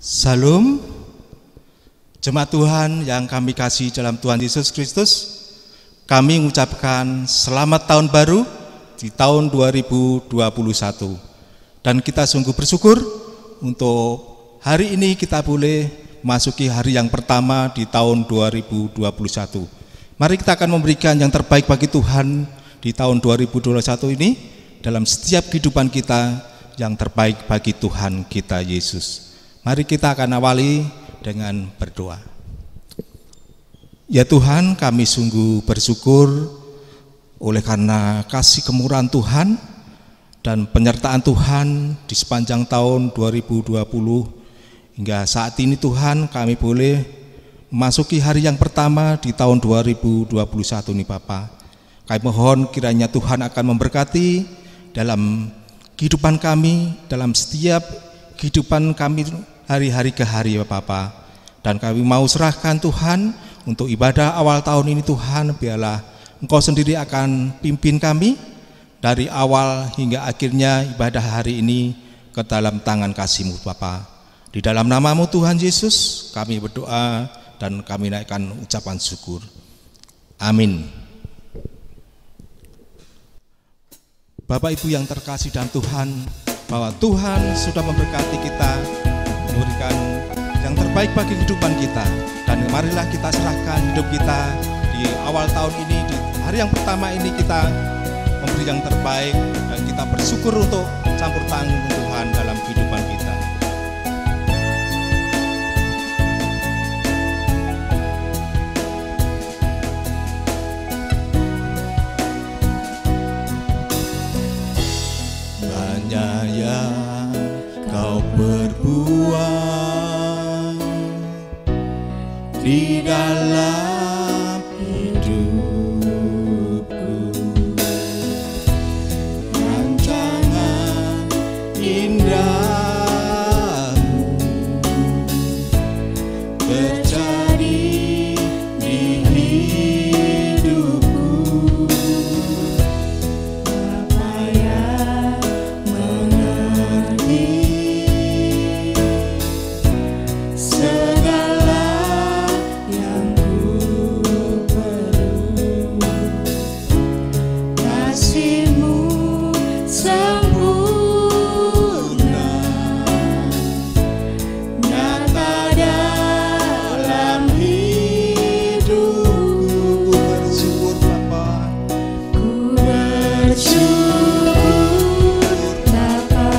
Salam, jemaat Tuhan yang kami kasih dalam Tuhan Yesus Kristus. Kami mengucapkan selamat tahun baru di tahun 2021. Dan kita sungguh bersyukur untuk hari ini kita boleh masuki hari yang pertama di tahun 2021. Mari kita akan memberikan yang terbaik bagi Tuhan di tahun 2021 ini dalam setiap kehidupan kita, yang terbaik bagi Tuhan kita Yesus. Mari kita akan awali dengan berdoa. Ya Tuhan, kami sungguh bersyukur oleh karena kasih kemurahan Tuhan dan penyertaan Tuhan di sepanjang tahun 2020 hingga saat ini. Tuhan, kami boleh memasuki hari yang pertama di tahun 2021 ini Bapa. Kami mohon kiranya Tuhan akan memberkati dalam kehidupan kami, dalam setiap kehidupan kami hari-hari ke hari ya Bapa. Dan kami mau serahkan Tuhan untuk ibadah awal tahun ini Tuhan, biarlah Engkau sendiri akan pimpin kami dari awal hingga akhirnya ibadah hari ini ke dalam tangan kasih-Mu Bapa. Di dalam nama-Mu Tuhan Yesus kami berdoa dan kami naikkan ucapan syukur. Amin. Bapak Ibu yang terkasih dalam Tuhan, bahwa Tuhan sudah memberkati kita, memberikan yang terbaik bagi kehidupan kita. Dan marilah kita serahkan hidup kita di awal tahun ini, di hari yang pertama ini kita memberi yang terbaik, dan kita bersyukur untuk campur tangan Tuhan dalam kehidupan kita. Banyak yang kau perbuat di dalam hidupku, rancangan indahmu terjadi di hidupku. Bapa yang mengerti segala yang ku perlu, kasih-Mu sempurna nyata dalam hidupku. Ku bersyukur Bapa, ku bersyukur Bapa,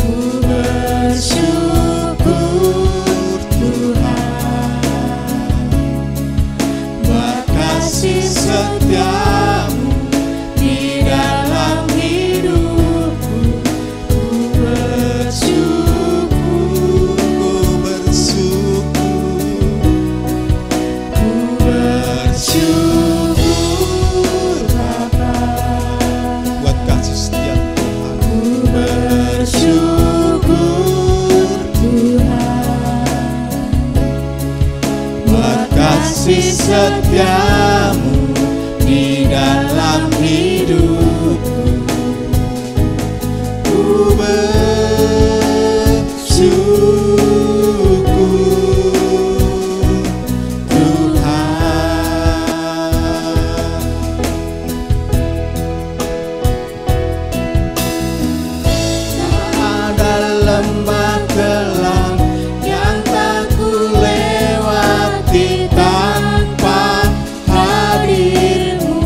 ku bersyukur Tuhan, buat kasih setia-Mu di dalam hidupku. Ku bersyukur, ku bersyukur Bapa, buat kasih setia Tuhan. Ku bersyukur Tuhan, buat kasih setia-Mu di dalam hidupku. Ku bersyukur Tuhan. Ada lembah kelam yang tak ku lewati tanpa hadir-Mu.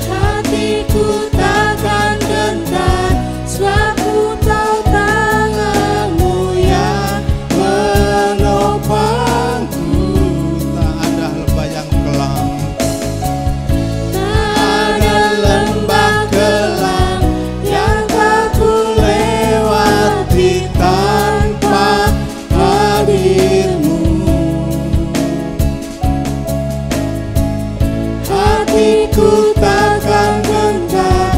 Hatiku takkan gentar, sebab ku tahu tangan-Mu yang menopangku. Tak ada lembah yang kelam, tak ada lembah kelam yang tak ku lewati tanpa hadir-Mu. Hatiku takkan gentar,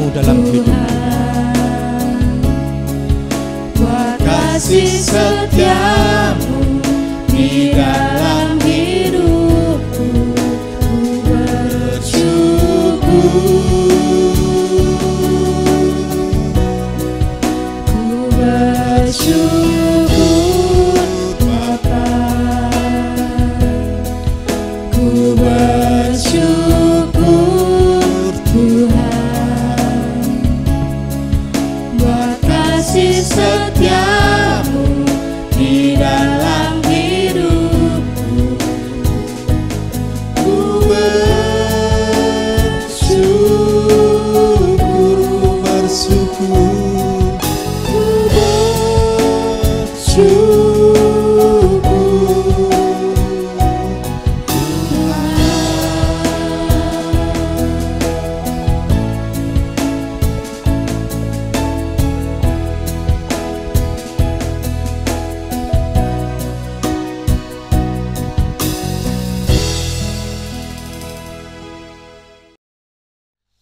dalam hidup, buat kasih setiamu di dalam hidupku, ku bersyukur, ku bersyukur Bapa, ku bersyukur Tuhan, buat kasih setiamu di dalam hidupku, ku bersyukur, ku bersyukur, ku bersyukur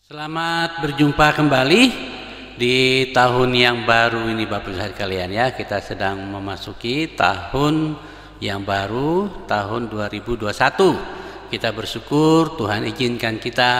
Selamat berjumpa kembali di tahun yang baru ini Bapak Ibu sekalian ya. Kita sedang memasuki tahun yang baru, tahun 2021. Kita bersyukur Tuhan izinkan kita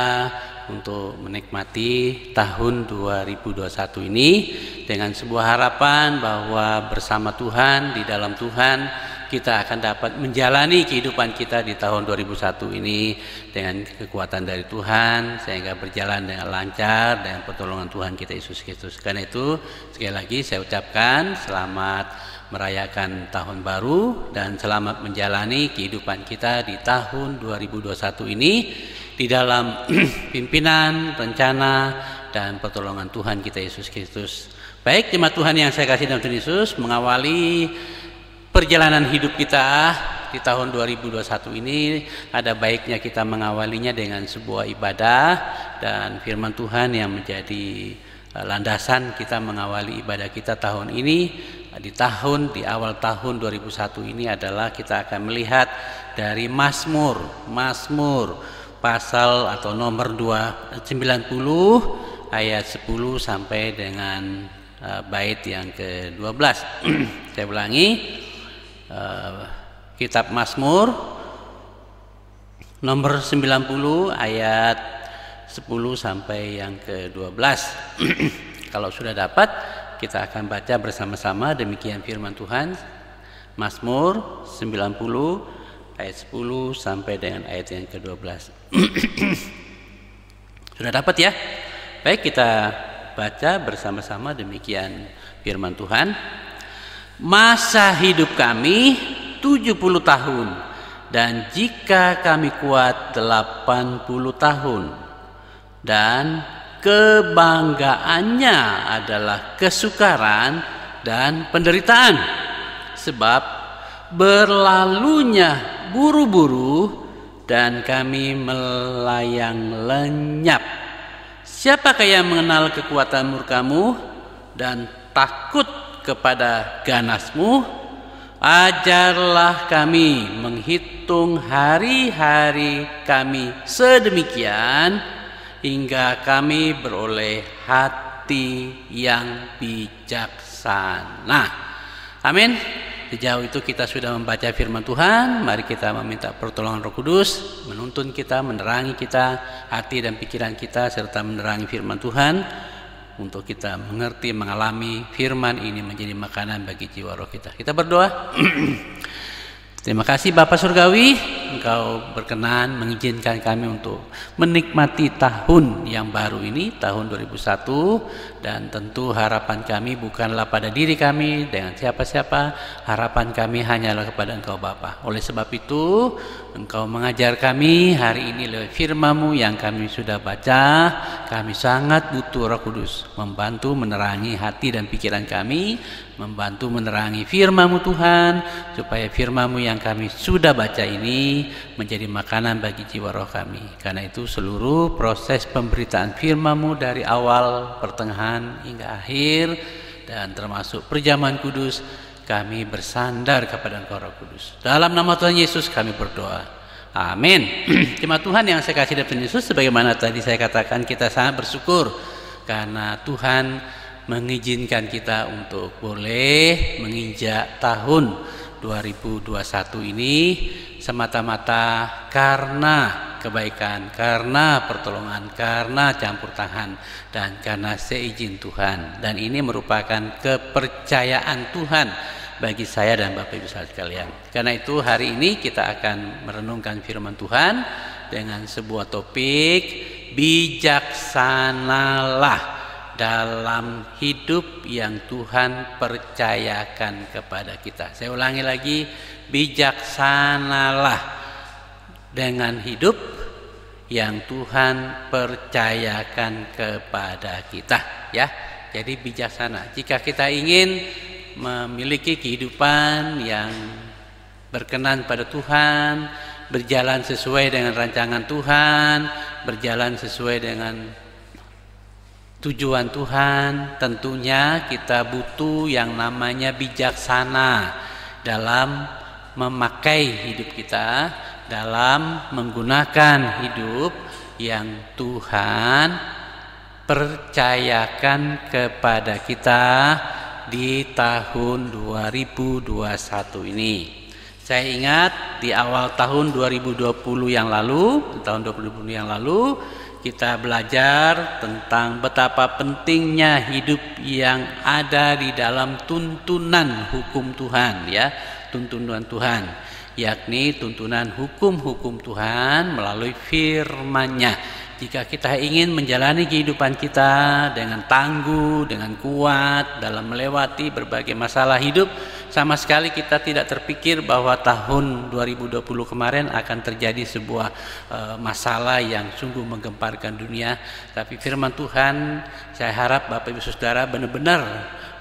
untuk menikmati tahun 2021 ini dengan sebuah harapan bahwa bersama Tuhan, di dalam Tuhan, kita akan dapat menjalani kehidupan kita di tahun 2001 ini dengan kekuatan dari Tuhan, sehingga berjalan dengan lancar dengan pertolongan Tuhan kita Yesus Kristus. Karena itu sekali lagi saya ucapkan selamat merayakan tahun baru dan selamat menjalani kehidupan kita di tahun 2021 ini di dalam pimpinan, rencana, dan pertolongan Tuhan kita Yesus Kristus. Baik jemaat Tuhan yang saya kasih dalam Tuhan Yesus, mengawali perjalanan hidup kita di tahun 2021 ini ada baiknya kita mengawalinya dengan sebuah ibadah dan firman Tuhan yang menjadi landasan kita mengawali ibadah kita tahun ini. Di awal tahun 2001 ini adalah kita akan melihat dari Mazmur pasal atau nomor 90 ayat 10 sampai dengan bait yang ke-12. Saya ulangi, kitab Mazmur nomor 90 ayat 10 sampai yang ke-12. Kalau sudah dapat, kita akan baca bersama-sama demikian firman Tuhan. Mazmur 90 ayat 10 sampai dengan ayat yang ke-12. Sudah dapat ya? Baik, kita baca bersama-sama demikian firman Tuhan. Masa hidup kami 70 tahun, dan jika kami kuat 80 tahun, dan kebanggaannya adalah kesukaran dan penderitaan, sebab berlalunya buru-buru dan kami melayang lenyap. Siapakah yang mengenal kekuatan murkamu dan takut kepada ganasmu? Ajarlah kami menghitung hari-hari kami sedemikian hingga kami beroleh hati yang bijaksana. Amin. Sejauh itu kita sudah membaca firman Tuhan. Mari kita meminta pertolongan Roh Kudus menuntun kita, menerangi kita, hati dan pikiran kita, serta menerangi firman Tuhan untuk kita mengerti, mengalami firman ini menjadi makanan bagi jiwa roh kita. Kita berdoa. Terima kasih Bapa Surgawi, Engkau berkenan mengizinkan kami untuk menikmati tahun yang baru ini, tahun 2001, dan tentu harapan kami bukanlah pada diri kami dengan siapa-siapa, harapan kami hanyalah kepada Engkau Bapa. Oleh sebab itu, Engkau mengajar kami hari ini lewat firman-Mu yang kami sudah baca. Kami sangat butuh Roh Kudus membantu menerangi hati dan pikiran kami, membantu menerangi firman-Mu Tuhan, supaya firman-Mu yang kami sudah baca ini kami menjadi makanan bagi jiwa roh kami. Karena itu seluruh proses pemberitaan firman-Mu dari awal, pertengahan hingga akhir, dan termasuk perjamuan kudus, kami bersandar kepada Engkau Roh Kudus. Dalam nama Tuhan Yesus kami berdoa. Amin. Jemaat Tuhan yang saya kasih dalam Tuhan Yesus, sebagaimana tadi saya katakan, kita sangat bersyukur karena Tuhan mengizinkan kita untuk boleh menginjak tahun 2021 ini semata-mata karena kebaikan, karena pertolongan, karena campur tangan, dan karena seizin Tuhan. Dan ini merupakan kepercayaan Tuhan bagi saya dan Bapak Ibu sekalian. Karena itu hari ini kita akan merenungkan firman Tuhan dengan sebuah topik, bijaksanalah dalam hidup yang Tuhan percayakan kepada kita. Saya ulangi lagi, bijaksanalah dengan hidup yang Tuhan percayakan kepada kita, ya. Jadi bijaksana. Jika kita ingin memiliki kehidupan yang berkenan pada Tuhan, berjalan sesuai dengan rancangan Tuhan, berjalan sesuai dengan tujuan Tuhan, tentunya kita butuh yang namanya bijaksana dalam memakai hidup kita, dalam menggunakan hidup yang Tuhan percayakan kepada kita di tahun 2021 ini. Saya ingat di awal tahun 2020 yang lalu, kita belajar tentang betapa pentingnya hidup yang ada di dalam tuntunan hukum Tuhan, ya, tuntunan Tuhan, yakni tuntunan hukum-hukum Tuhan melalui firman-Nya. Jika kita ingin menjalani kehidupan kita dengan tangguh, dengan kuat dalam melewati berbagai masalah hidup, sama sekali kita tidak terpikir bahwa tahun 2020 kemarin akan terjadi sebuah masalah yang sungguh menggemparkan dunia. Tapi firman Tuhan, saya harap Bapak Ibu Saudara benar-benar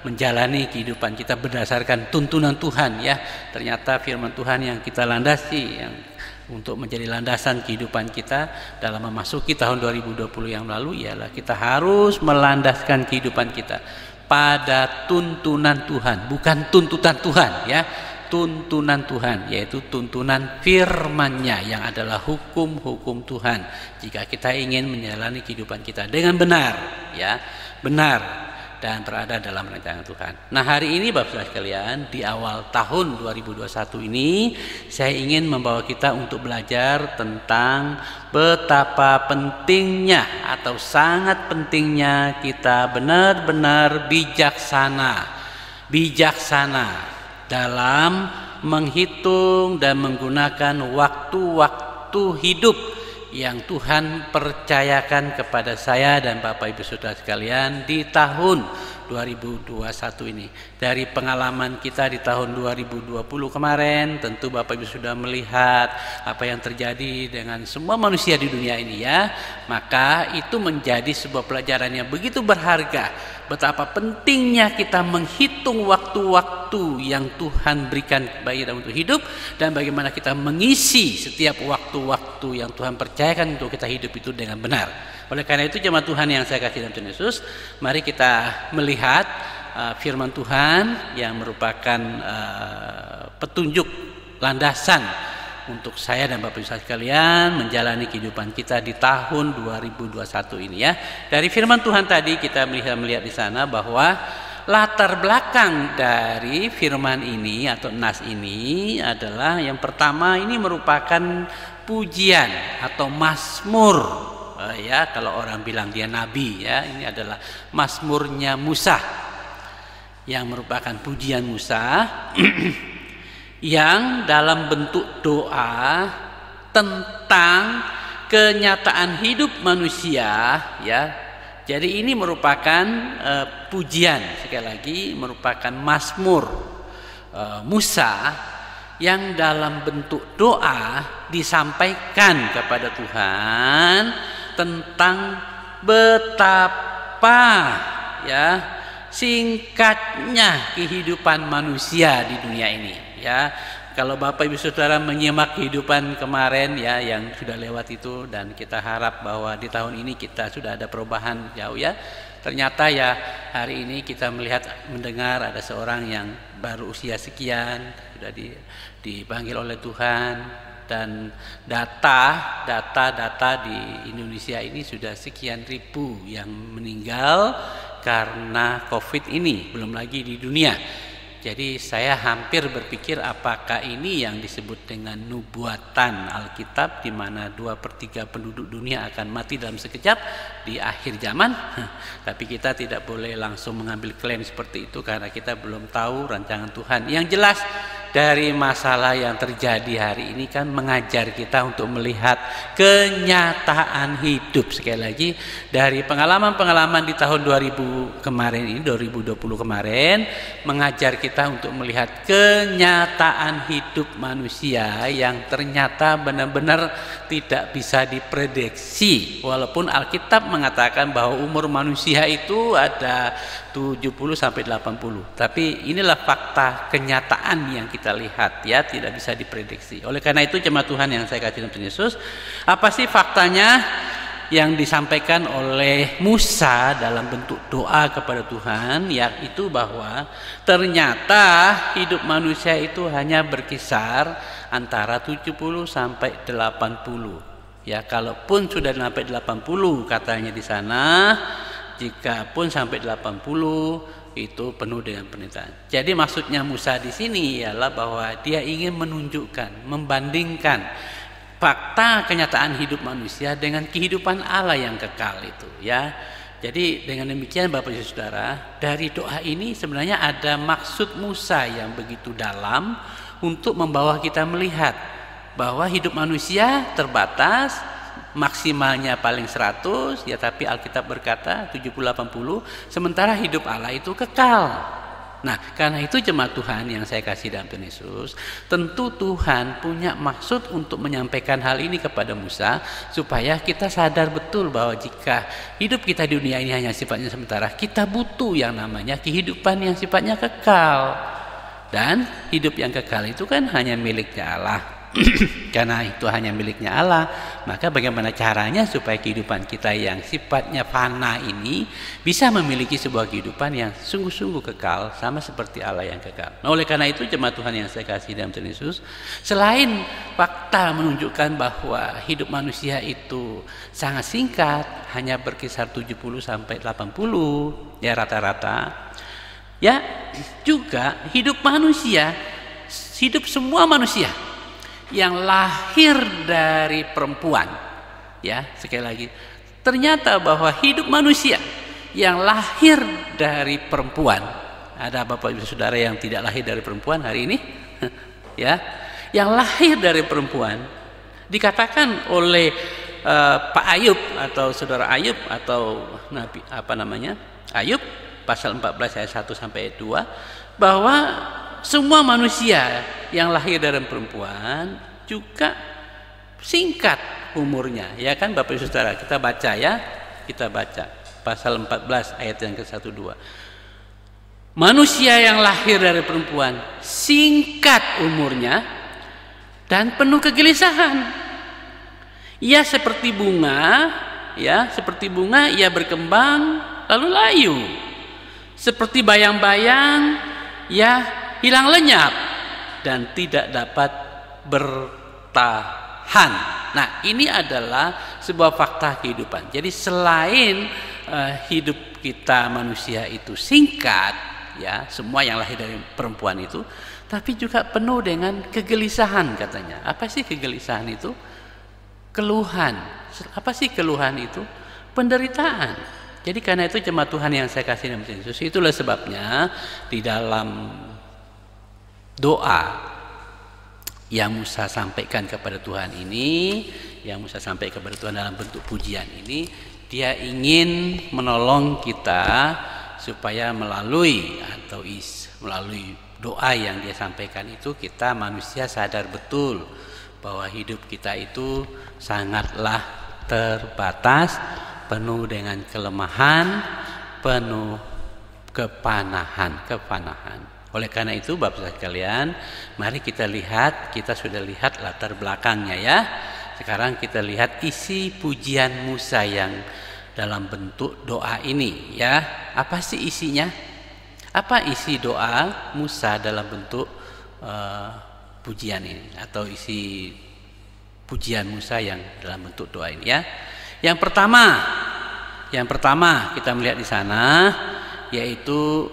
menjalani kehidupan kita berdasarkan tuntunan Tuhan, ya. Ternyata firman Tuhan yang kita landasi, yang untuk menjadi landasan kehidupan kita dalam memasuki tahun 2020 yang lalu, ialah kita harus melandaskan kehidupan kita pada tuntunan Tuhan, bukan tuntutan Tuhan, ya, tuntunan Tuhan, yaitu tuntunan firman-Nya yang adalah hukum-hukum Tuhan. Jika kita ingin menjalani kehidupan kita dengan benar, ya, benar dan berada dalam rancangan Tuhan. Nah, hari ini Bapak Saudara sekalian, di awal tahun 2021 ini saya ingin membawa kita untuk belajar tentang betapa pentingnya atau sangat pentingnya kita benar-benar bijaksana dalam menghitung dan menggunakan waktu-waktu hidup yang Tuhan percayakan kepada saya dan Bapak Ibu Saudara sekalian di tahun 2021 ini. Dari pengalaman kita di tahun 2020 kemarin, tentu Bapak Ibu sudah melihat apa yang terjadi dengan semua manusia di dunia ini, ya. Maka itu menjadi sebuah pelajaran yang begitu berharga, betapa pentingnya kita menghitung waktu-waktu yang Tuhan berikan bagi kita untuk hidup, dan bagaimana kita mengisi setiap waktu-waktu yang Tuhan percayakan untuk kita hidup itu dengan benar. Oleh karena itu, jemaat Tuhan yang saya kasih dalam Tuhan Yesus, mari kita melihat firman Tuhan yang merupakan petunjuk landasan untuk saya dan Bapak Ibu sekalian menjalani kehidupan kita di tahun 2021 ini, ya. Dari firman Tuhan tadi kita melihat di sana bahwa latar belakang dari firman ini atau nas ini adalah, yang pertama, ini merupakan pujian atau mazmur. Ya, kalau orang bilang dia nabi, ya, ini adalah mazmurnya Musa yang merupakan pujian Musa yang dalam bentuk doa tentang kenyataan hidup manusia, ya. Jadi ini merupakan pujian, sekali lagi merupakan mazmur Musa yang dalam bentuk doa disampaikan kepada Tuhan tentang betapa, ya, singkatnya kehidupan manusia di dunia ini, ya. kalau Bapak Ibu Saudara menyimak kehidupan kemarin ya yang sudah lewat itu, dan kita harap bahwa di tahun ini kita sudah ada perubahan jauh ya. Ternyata ya hari ini kita mendengar ada seorang yang baru usia sekian sudah dipanggil oleh Tuhan, dan data di Indonesia ini sudah sekian ribu yang meninggal karena COVID ini, belum lagi di dunia. Jadi saya hampir berpikir apakah ini yang disebut dengan nubuatan Alkitab, di mana 2/3 penduduk dunia akan mati dalam sekejap di akhir zaman. Tapi kita tidak boleh langsung mengambil klaim seperti itu karena kita belum tahu rancangan Tuhan. Yang jelas dari masalah yang terjadi hari ini kan mengajar kita untuk melihat kenyataan hidup. Sekali lagi, dari pengalaman-pengalaman di tahun 2020 kemarin mengajar kita untuk melihat kenyataan hidup manusia yang ternyata benar-benar tidak bisa diprediksi. Walaupun Alkitab mengatakan bahwa umur manusia itu ada 70 sampai 80. Tapi inilah fakta kenyataan yang kita lihat ya, tidak bisa diprediksi. Oleh karena itu jemaat Tuhan yang saya kasih dalam Tuhan Yesus, apa sih faktanya yang disampaikan oleh Musa dalam bentuk doa kepada Tuhan, yaitu bahwa ternyata hidup manusia itu hanya berkisar antara 70 sampai 80. Ya, kalaupun sudah sampai 80 katanya di sana, jika pun sampai 80 itu penuh dengan penderitaan. Jadi maksudnya Musa di sini ialah bahwa dia ingin menunjukkan, membandingkan fakta kenyataan hidup manusia dengan kehidupan Allah yang kekal itu ya. Jadi dengan demikian Bapak Ibu Saudara, dari doa ini sebenarnya ada maksud Musa yang begitu dalam untuk membawa kita melihat bahwa hidup manusia terbatas, maksimalnya paling 100 ya, tapi Alkitab berkata 70-80, sementara hidup Allah itu kekal. Nah, karena itu jemaat Tuhan yang saya kasih dalam Tuhan Yesus, tentu Tuhan punya maksud untuk menyampaikan hal ini kepada Musa supaya kita sadar betul bahwa jika hidup kita di dunia ini hanya sifatnya sementara, kita butuh yang namanya kehidupan yang sifatnya kekal. Dan hidup yang kekal itu kan hanya miliknya Allah. Karena itu hanya miliknya Allah, maka bagaimana caranya supaya kehidupan kita yang sifatnya fana ini bisa memiliki sebuah kehidupan yang sungguh-sungguh kekal, sama seperti Allah yang kekal. Nah, oleh karena itu jemaat Tuhan yang saya kasih dalam Tuhan Yesus, selain fakta menunjukkan bahwa hidup manusia itu sangat singkat, hanya berkisar 70 sampai 80 ya rata-rata, ya juga hidup manusia, hidup semua manusia yang lahir dari perempuan, ya sekali lagi, ternyata bahwa hidup manusia yang lahir dari perempuan, ada Bapak Ibu Saudara yang tidak lahir dari perempuan hari ini, ya, yang lahir dari perempuan, dikatakan oleh Pak Ayub atau Saudara Ayub atau Nabi Ayub pasal 14 ayat 1 sampai 2, bahwa semua manusia yang lahir dari perempuan juga singkat umurnya, ya kan Bapak Ibu Saudara, kita baca ya, kita baca pasal 14 ayat yang ke-1-2. Manusia yang lahir dari perempuan singkat umurnya dan penuh kegelisahan. Ia seperti bunga, ya, seperti bunga ia berkembang lalu layu. Seperti bayang-bayang ia hilang lenyap dan tidak dapat bertahan. Nah, ini adalah sebuah fakta kehidupan. Jadi selain hidup kita manusia itu singkat, ya, semua yang lahir dari perempuan itu, tapi juga penuh dengan kegelisahan katanya. Apa sih kegelisahan itu? Keluhan. Apa sih keluhan itu? Penderitaan. Jadi karena itu jemaat Tuhan yang saya kasih dalam Tuhan Yesus, itulah sebabnya di dalam doa yang Musa sampaikan kepada Tuhan ini, yang Musa sampaikan kepada Tuhan dalam bentuk pujian ini, dia ingin menolong kita supaya melalui doa yang dia sampaikan itu, kita manusia sadar betul bahwa hidup kita itu sangatlah terbatas, penuh dengan kelemahan, penuh kepanahan. Oleh karena itu Bapak sekalian, mari kita lihat, kita sudah lihat latar belakangnya ya. Sekarang kita lihat isi pujian Musa yang dalam bentuk doa ini ya. Apa sih isinya? Apa isi doa Musa dalam bentuk pujian ini, atau isi pujian Musa yang dalam bentuk doa ini ya? Yang pertama kita melihat di sana, yaitu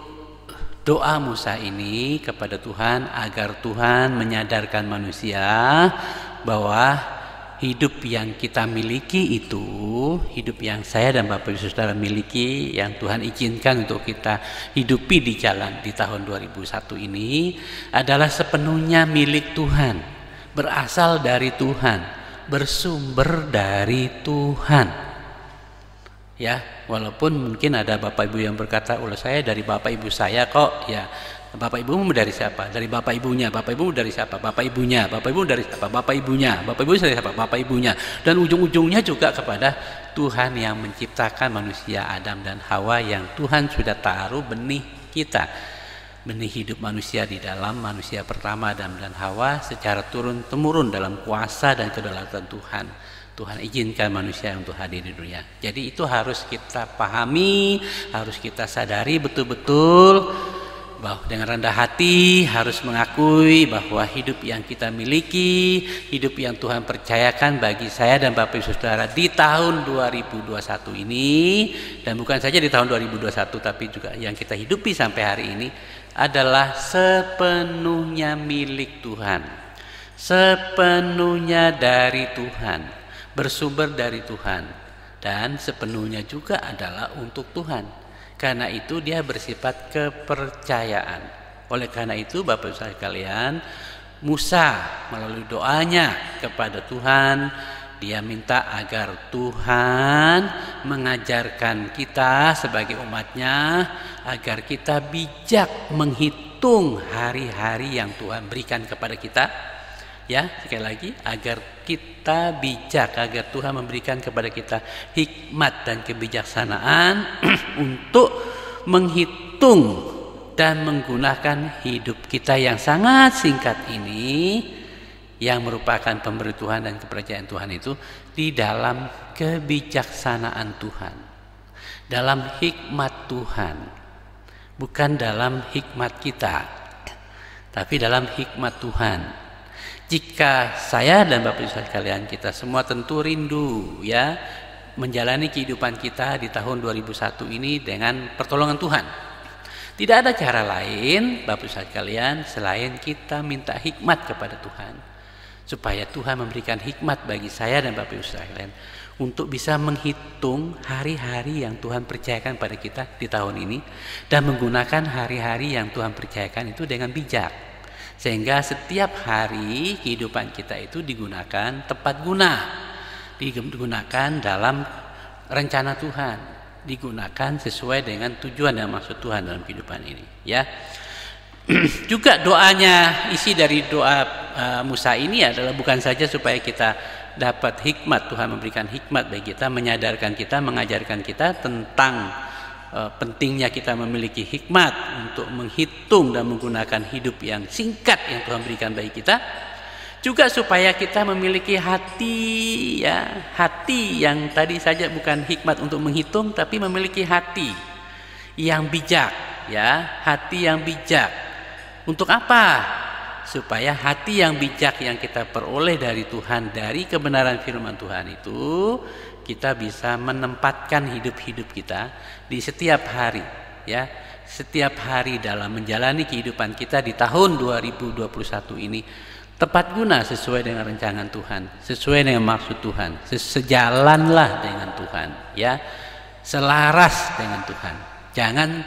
doa Musa ini kepada Tuhan agar Tuhan menyadarkan manusia bahwa hidup yang kita miliki itu, hidup yang saya dan Bapak Ibu Saudara miliki, yang Tuhan izinkan untuk kita hidupi di tahun 2001 ini adalah sepenuhnya milik Tuhan, berasal dari Tuhan, bersumber dari Tuhan. Ya, walaupun mungkin ada Bapak Ibu yang berkata, "Oleh saya dari Bapak Ibu saya kok." Ya, Bapak Ibumu dari siapa? Dari Bapak Ibunya. Bapak Ibu dari siapa? Bapak Ibunya. Bapak Ibu dari siapa? Bapak Ibunya. Bapak Ibu dari siapa? Bapak Ibunya. Dan ujung-ujungnya juga kepada Tuhan yang menciptakan manusia Adam dan Hawa, yang Tuhan sudah taruh benih kita, benih hidup manusia di dalam manusia pertama Adam dan Hawa secara turun-temurun dalam kuasa dan kedaulatan Tuhan. Tuhan izinkan manusia untuk hadir di dunia. Jadi itu harus kita pahami, harus kita sadari betul-betul, bahwa dengan rendah hati harus mengakui bahwa hidup yang kita miliki, hidup yang Tuhan percayakan bagi saya dan Bapak Ibu Saudara di tahun 2021 ini, dan bukan saja di tahun 2021 tapi juga yang kita hidupi sampai hari ini, adalah sepenuhnya milik Tuhan, sepenuhnya dari Tuhan, bersumber dari Tuhan, dan sepenuhnya juga adalah untuk Tuhan. Karena itu dia bersifat kepercayaan. Oleh karena itu Bapak Ibu sekalian, Musa melalui doanya kepada Tuhan, dia minta agar Tuhan mengajarkan kita sebagai umatnya, agar kita bijak menghitung hari-hari yang Tuhan berikan kepada kita. Ya, sekali lagi, agar kita bijak, agar Tuhan memberikan kepada kita hikmat dan kebijaksanaan untuk menghitung dan menggunakan hidup kita yang sangat singkat ini, yang merupakan pemberi Tuhan dan kepercayaan Tuhan itu, di dalam kebijaksanaan Tuhan, dalam hikmat Tuhan, bukan dalam hikmat kita, tapi dalam hikmat Tuhan. Jika saya dan Bapak Ibu sekalian, kita semua tentu rindu ya menjalani kehidupan kita di tahun 2001 ini dengan pertolongan Tuhan. Tidak ada cara lain Bapak Ibu sekalian selain kita minta hikmat kepada Tuhan, supaya Tuhan memberikan hikmat bagi saya dan Bapak Ibu sekalian untuk bisa menghitung hari-hari yang Tuhan percayakan pada kita di tahun ini, dan menggunakan hari-hari yang Tuhan percayakan itu dengan bijak. Sehingga setiap hari kehidupan kita itu digunakan tepat guna, digunakan dalam rencana Tuhan, digunakan sesuai dengan tujuan dan maksud Tuhan dalam kehidupan ini ya. Juga doanya, isi dari doa Musa ini adalah bukan saja supaya kita dapat hikmat, Tuhan memberikan hikmat bagi kita, menyadarkan kita, mengajarkan kita tentang pentingnya kita memiliki hikmat untuk menghitung dan menggunakan hidup yang singkat yang Tuhan berikan bagi kita. Juga supaya kita memiliki hati ya, hati yang tadi saja bukan hikmat untuk menghitung, tapi memiliki hati yang bijak ya, hati yang bijak. Untuk apa? Supaya hati yang bijak yang kita peroleh dari Tuhan, dari kebenaran firman Tuhan itu, kita bisa menempatkan hidup-hidup kita di setiap hari ya, setiap hari dalam menjalani kehidupan kita di tahun 2021 ini tepat guna sesuai dengan rencana Tuhan, sesuai dengan maksud Tuhan, sejalanlah dengan Tuhan ya, selaras dengan Tuhan. Jangan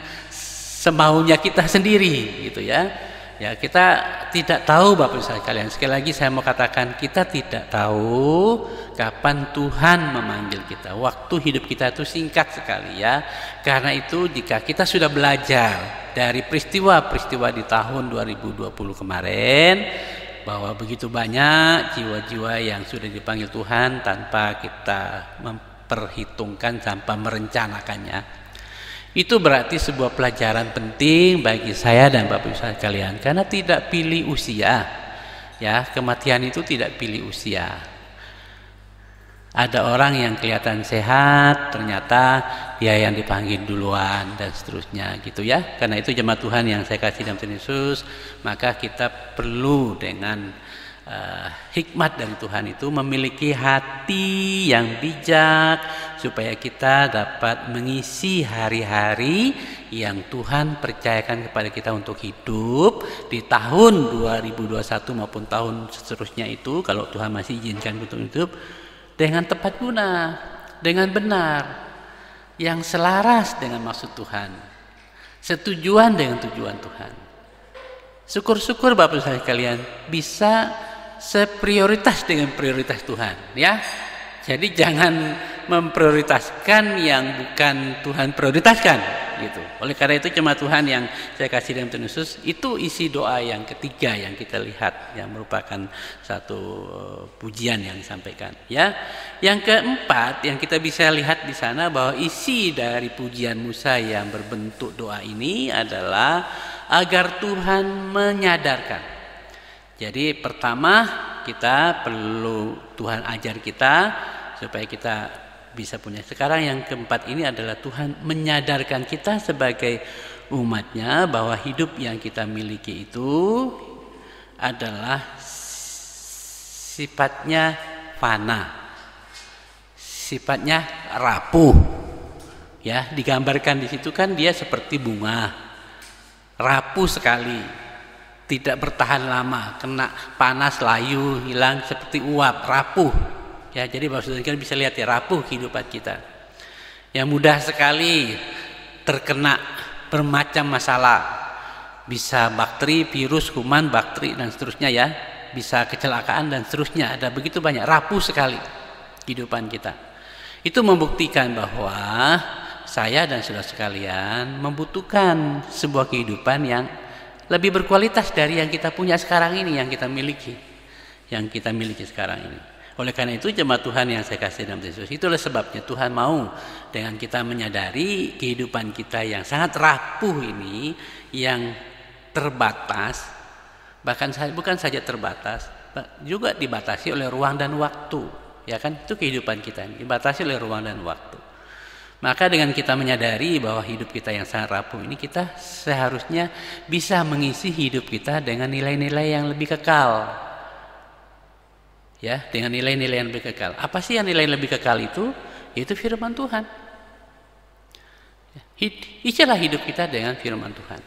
semaunya kita sendiri gitu ya. Ya, kita tidak tahu Bapak Ibu sekalian. Sekali lagi saya mau katakan, kita tidak tahu kapan Tuhan memanggil kita. Waktu hidup kita itu singkat sekali ya. Karena itu jika kita sudah belajar dari peristiwa-peristiwa di tahun 2020 kemarin, bahwa begitu banyak jiwa-jiwa yang sudah dipanggil Tuhan tanpa kita memperhitungkan, tanpa merencanakannya. Itu berarti sebuah pelajaran penting bagi saya dan Bapak Ibu sekalian, karena tidak pilih usia. Ya, kematian itu tidak pilih usia. Ada orang yang kelihatan sehat, ternyata dia yang dipanggil duluan dan seterusnya gitu ya. Karena itu jemaat Tuhan yang saya kasih dalam Tuhan Yesus, maka kita perlu dengan hikmat dari Tuhan itu memiliki hati yang bijak supaya kita dapat mengisi hari-hari yang Tuhan percayakan kepada kita untuk hidup di tahun 2021 maupun tahun seterusnya itu, kalau Tuhan masih izinkan untuk hidup dengan tepat guna, dengan benar, yang selaras dengan maksud Tuhan, setujuan dengan tujuan Tuhan. Syukur-syukur Bapak Ibu sekalian bisa seprioritas dengan prioritas Tuhan, ya. Jadi jangan memprioritaskan yang bukan Tuhan prioritaskan, gitu. Oleh karena itu jemaat Tuhan yang saya kasih dalam Tuhan Yesus, itu isi doa yang ketiga yang kita lihat, yang merupakan satu pujian yang disampaikan, ya. Yang keempat yang kita bisa lihat di sana bahwa isi dari pujian Musa yang berbentuk doa ini adalah agar Tuhan menyadarkan. Jadi pertama kita perlu Tuhan ajar kita supaya kita bisa punya. Sekarang yang keempat ini adalah Tuhan menyadarkan kita sebagai umatnya bahwa hidup yang kita miliki itu adalah sifatnya fana, sifatnya rapuh. Ya, digambarkan di situ kan dia seperti bunga, rapuh sekali. Tidak bertahan lama, kena panas, layu, hilang seperti uap, rapuh. Ya, jadi maksudnya kita bisa lihat ya, rapuh kehidupan kita. Yang mudah sekali terkena bermacam masalah. Bisa bakteri, virus, kuman, bakteri dan seterusnya ya. Bisa kecelakaan dan seterusnya. Ada begitu banyak, rapuh sekali kehidupan kita. Itu membuktikan bahwa saya dan saudara sekalian membutuhkan sebuah kehidupan yang lebih berkualitas dari yang kita punya sekarang ini, yang kita miliki sekarang ini. Oleh karena itu jemaat Tuhan yang saya kasih dalam Yesus, itulah sebabnya Tuhan mau dengan kita menyadari kehidupan kita yang sangat rapuh ini, yang terbatas, bahkan bukan saja terbatas, juga dibatasi oleh ruang dan waktu, ya kan? Itu kehidupan kita ini dibatasi oleh ruang dan waktu. Maka dengan kita menyadari bahwa hidup kita yang sangat rapuh ini, kita seharusnya bisa mengisi hidup kita dengan nilai-nilai yang lebih kekal. Ya, dengan nilai-nilai yang lebih kekal. Apa sih yang nilai lebih kekal itu? Yaitu firman Tuhan. Isilah hidup kita dengan firman Tuhan.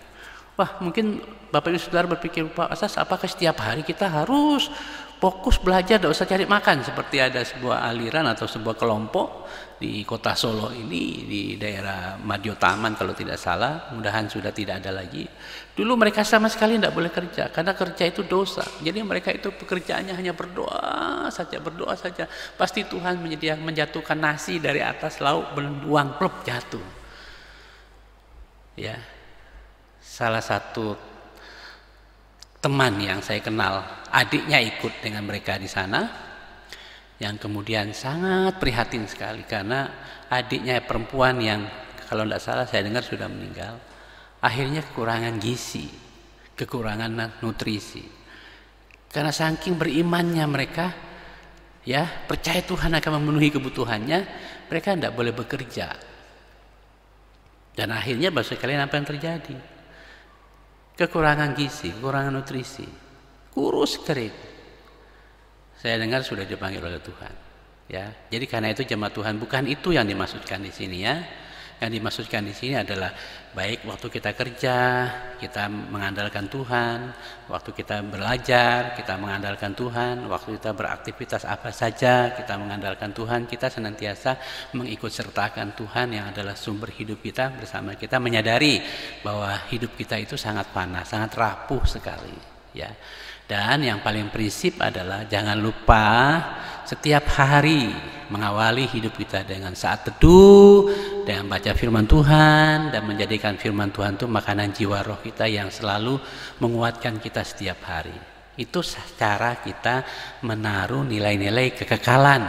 Wah, mungkin Bapak Ibu Saudara berpikir, Pak Asas, apakah setiap hari kita harus fokus belajar, tidak usah cari makan, seperti ada sebuah aliran atau sebuah kelompok di kota Solo ini, di daerah Madio Taman kalau tidak salah, mudahan sudah tidak ada lagi. Dulu mereka sama sekali tidak boleh kerja, karena kerja itu dosa. Jadi mereka itu pekerjaannya hanya berdoa saja. Pasti Tuhan menjatuhkan nasi dari atas laut, beruang plop jatuh. Ya, salah satu teman yang saya kenal, adiknya ikut dengan mereka di sana, yang kemudian sangat prihatin sekali karena adiknya perempuan yang kalau tidak salah saya dengar sudah meninggal, akhirnya kekurangan gizi, kekurangan nutrisi. Karena saking berimannya mereka, ya percaya Tuhan akan memenuhi kebutuhannya, mereka tidak boleh bekerja. Dan akhirnya bahasa kalian apa yang terjadi? Kekurangan gizi, kekurangan nutrisi, kurus kering. Saya dengar sudah dipanggil oleh Tuhan. Ya, jadi karena itu jemaat Tuhan, bukan itu yang dimaksudkan di sini ya. Yang dimaksudkan di sini adalah baik waktu kita kerja, kita mengandalkan Tuhan, waktu kita belajar, kita mengandalkan Tuhan, waktu kita beraktivitas apa saja, kita mengandalkan Tuhan, kita senantiasa mengikut sertakan Tuhan yang adalah sumber hidup kita bersama kita, menyadari bahwa hidup kita itu sangat panas, sangat rapuh sekali, ya. Dan yang paling prinsip adalah jangan lupa setiap hari mengawali hidup kita dengan saat teduh, dengan baca firman Tuhan, dan menjadikan firman Tuhan itu makanan jiwa roh kita yang selalu menguatkan kita setiap hari. Itu cara kita menaruh nilai-nilai kekekalan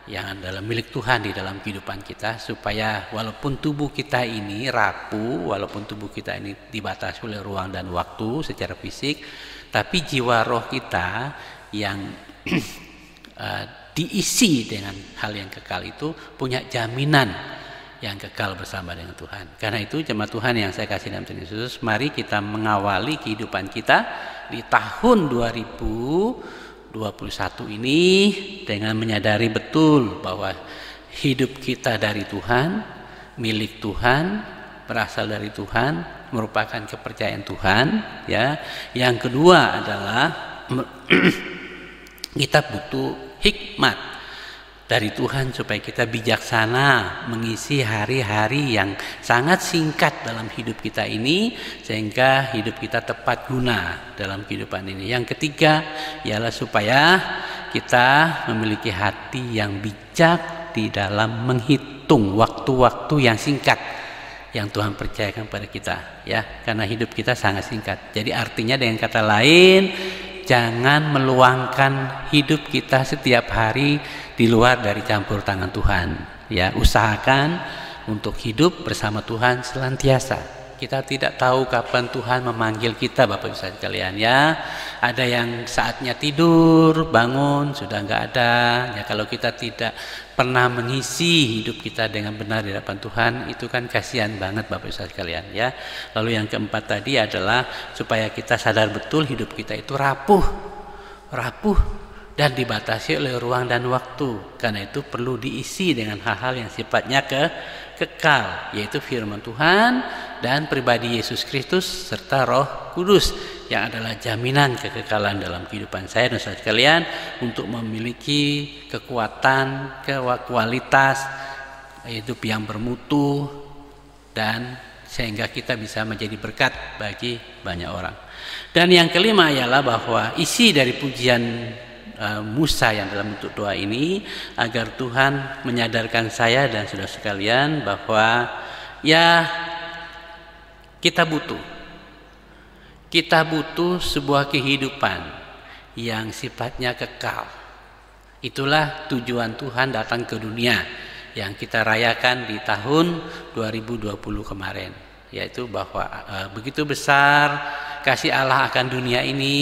yang adalah milik Tuhan di dalam kehidupan kita, supaya walaupun tubuh kita ini rapuh, walaupun tubuh kita ini dibatasi oleh ruang dan waktu secara fisik, tapi jiwa roh kita yang diisi dengan hal yang kekal itu punya jaminan yang kekal bersama dengan Tuhan. Karena itu jemaat Tuhan yang saya kasih dalam Tuhan Yesus, mari kita mengawali kehidupan kita di tahun 2021 ini dengan menyadari betul bahwa hidup kita dari Tuhan, milik Tuhan, berasal dari Tuhan, merupakan kepercayaan Tuhan, ya. Yang kedua adalah kita butuh hikmat dari Tuhan supaya kita bijaksana mengisi hari-hari yang sangat singkat dalam hidup kita ini, sehingga hidup kita tepat guna dalam kehidupan ini. Yang ketiga ialah supaya kita memiliki hati yang bijak di dalam menghitung waktu-waktu yang singkat yang Tuhan percayakan pada kita, ya, karena hidup kita sangat singkat. Jadi artinya dengan kata lain, jangan meluangkan hidup kita setiap hari di luar dari campur tangan Tuhan, ya. Usahakan untuk hidup bersama Tuhan senantiasa. Kita tidak tahu kapan Tuhan memanggil kita, Bapak Ibu sekalian, ya. Ada yang saatnya tidur, bangun sudah enggak ada. Ya, kalau kita tidak pernah mengisi hidup kita dengan benar di hadapan Tuhan, itu kan kasihan banget, Bapak Ibu sekalian, ya. Lalu yang keempat tadi adalah supaya kita sadar betul hidup kita itu rapuh dan dibatasi oleh ruang dan waktu. Karena itu perlu diisi dengan hal-hal yang sifatnya kekal, yaitu firman Tuhan dan pribadi Yesus Kristus serta Roh Kudus yang adalah jaminan kekekalan dalam kehidupan saya dan saudara sekalian, untuk memiliki kekuatan, kualitas hidup yang bermutu, dan sehingga kita bisa menjadi berkat bagi banyak orang. Dan yang kelima ialah bahwa isi dari pujian Musa yang dalam bentuk doa ini, agar Tuhan menyadarkan saya dan saudara sekalian bahwa ya kita butuh sebuah kehidupan yang sifatnya kekal. Itulah tujuan Tuhan datang ke dunia yang kita rayakan di tahun 2020 kemarin, yaitu bahwa begitu besar kasih Allah akan dunia ini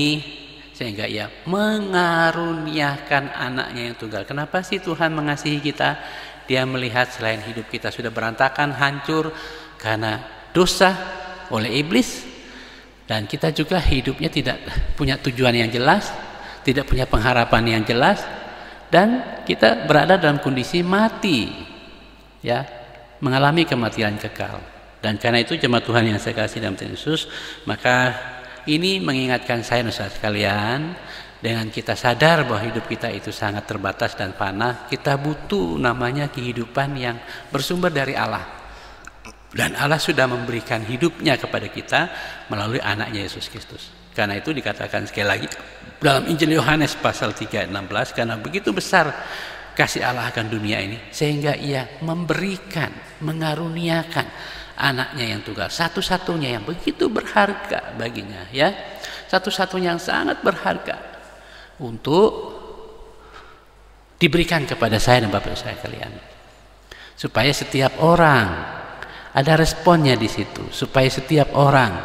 sehingga Ia mengaruniakan anaknya yang tunggal. Kenapa sih Tuhan mengasihi kita? Dia melihat selain hidup kita sudah berantakan, hancur karena dosa oleh iblis, dan kita juga hidupnya tidak punya tujuan yang jelas, tidak punya pengharapan yang jelas, dan kita berada dalam kondisi mati, ya, mengalami kematian kekal. Dan karena itu jemaat Tuhan yang saya kasih dalam Tuhan Yesus, maka ini mengingatkan saya dan saudara sekalian, dengan kita sadar bahwa hidup kita itu sangat terbatas dan fana, kita butuh namanya kehidupan yang bersumber dari Allah. Dan Allah sudah memberikan hidupnya kepada kita melalui anaknya Yesus Kristus. Karena itu dikatakan sekali lagi dalam Injil Yohanes pasal 3 ayat 16, karena begitu besar kasih Allah akan dunia ini sehingga Ia memberikan, mengaruniakan anaknya yang tunggal, satu-satunya yang begitu berharga baginya, ya, satu-satunya yang sangat berharga untuk diberikan kepada saya dan Bapak saya kalian, supaya setiap orang ada responnya di situ, supaya setiap orang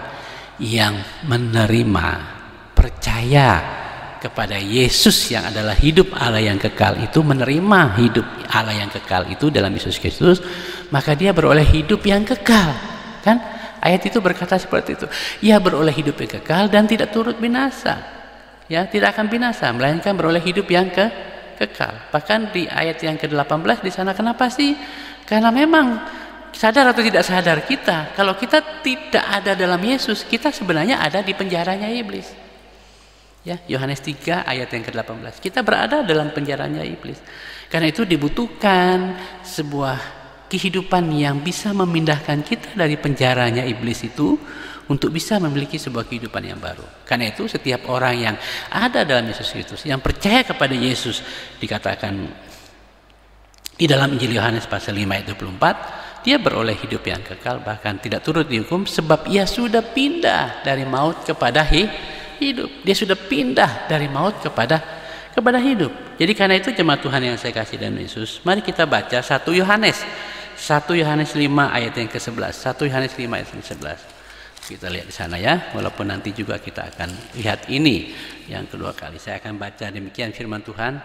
yang menerima, percaya kepada Yesus yang adalah hidup Allah yang kekal itu, menerima hidup Allah yang kekal itu dalam Yesus Kristus, maka dia beroleh hidup yang kekal. Kan ayat itu berkata seperti itu, ia beroleh hidup yang kekal dan tidak turut binasa, ya, tidak akan binasa, melainkan beroleh hidup yang kekal. Bahkan di ayat yang ke-18 di sana, kenapa sih? Karena memang sadar atau tidak sadar kita, kalau kita tidak ada dalam Yesus, kita sebenarnya ada di penjaranya iblis. Ya, Yohanes 3 ayat yang ke-18. Kita berada dalam penjaranya iblis. Karena itu dibutuhkan sebuah kehidupan yang bisa memindahkan kita dari penjaranya iblis itu untuk bisa memiliki sebuah kehidupan yang baru. Karena itu setiap orang yang ada dalam Yesus Kristus, yang percaya kepada Yesus, dikatakan di dalam Injil Yohanes pasal 5 ayat 24, dia beroleh hidup yang kekal, bahkan tidak turut dihukum, sebab ia sudah pindah dari maut kepada hidup. Dia sudah pindah dari maut kepada kepada hidup. Jadi karena itu jemaat Tuhan yang saya kasih dalam Yesus, mari kita baca 1 Yohanes 5 ayat yang ke-11. 1 Yohanes 5 ayat yang ke-11. Kita lihat di sana ya, walaupun nanti juga kita akan lihat ini yang kedua kali. Saya akan baca demikian firman Tuhan.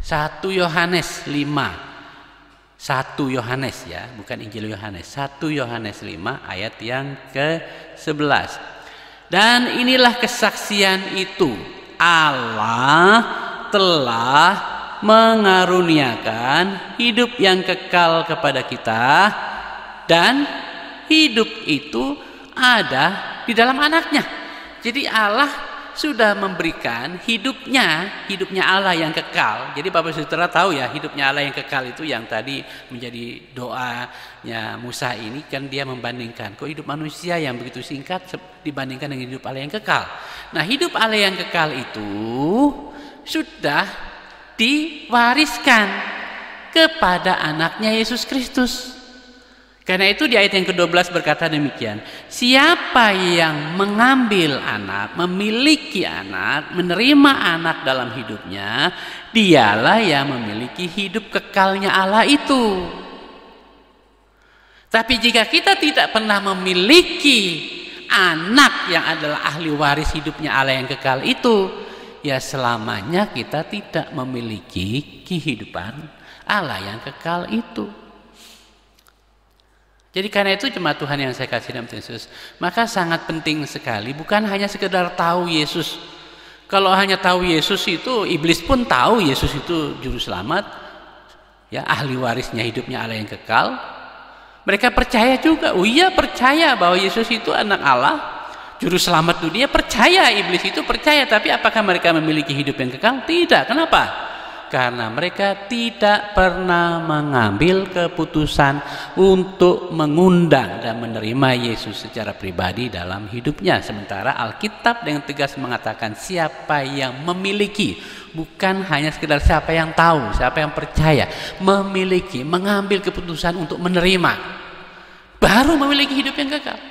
1 Yohanes 5. 1 Yohanes ya, bukan Injil Yohanes. 1 Yohanes 5 ayat yang ke-11. Dan inilah kesaksian itu, Allah telah mengaruniakan hidup yang kekal kepada kita, dan hidup itu ada di dalam anaknya. Jadi Allah sudah memberikan hidupnya Allah yang kekal. Jadi Bapak Saudara tahu ya, hidupnya Allah yang kekal itu yang tadi menjadi doanya Musa ini kan, dia membandingkan kok hidup manusia yang begitu singkat dibandingkan dengan hidup Allah yang kekal. Nah, hidup Allah yang kekal itu sudah diwariskan kepada anaknya Yesus Kristus. Karena itu di ayat yang ke-12 berkata demikian, siapa yang mengambil anak, memiliki anak, menerima anak dalam hidupnya, dialah yang memiliki hidup kekalnya Allah itu. Tapi jika kita tidak pernah memiliki anak yang adalah ahli waris hidupnya Allah yang kekal itu, ya selamanya kita tidak memiliki kehidupan Allah yang kekal itu. Jadi karena itu jemaat Tuhan yang saya kasih dalam Yesus, maka sangat penting sekali, bukan hanya sekedar tahu Yesus. Kalau hanya tahu Yesus itu, iblis pun tahu Yesus itu juru selamat, ya ahli warisnya hidupnya Allah yang kekal. Mereka percaya juga, oh iya percaya bahwa Yesus itu anak Allah, juru selamat dunia, percaya, iblis itu percaya. Tapi apakah mereka memiliki hidup yang kekal? Tidak. Kenapa? Karena mereka tidak pernah mengambil keputusan untuk mengundang dan menerima Yesus secara pribadi dalam hidupnya. Sementara Alkitab dengan tegas mengatakan siapa yang memiliki, bukan hanya sekedar siapa yang tahu, siapa yang percaya, memiliki, mengambil keputusan untuk menerima, baru memiliki hidup yang kekal.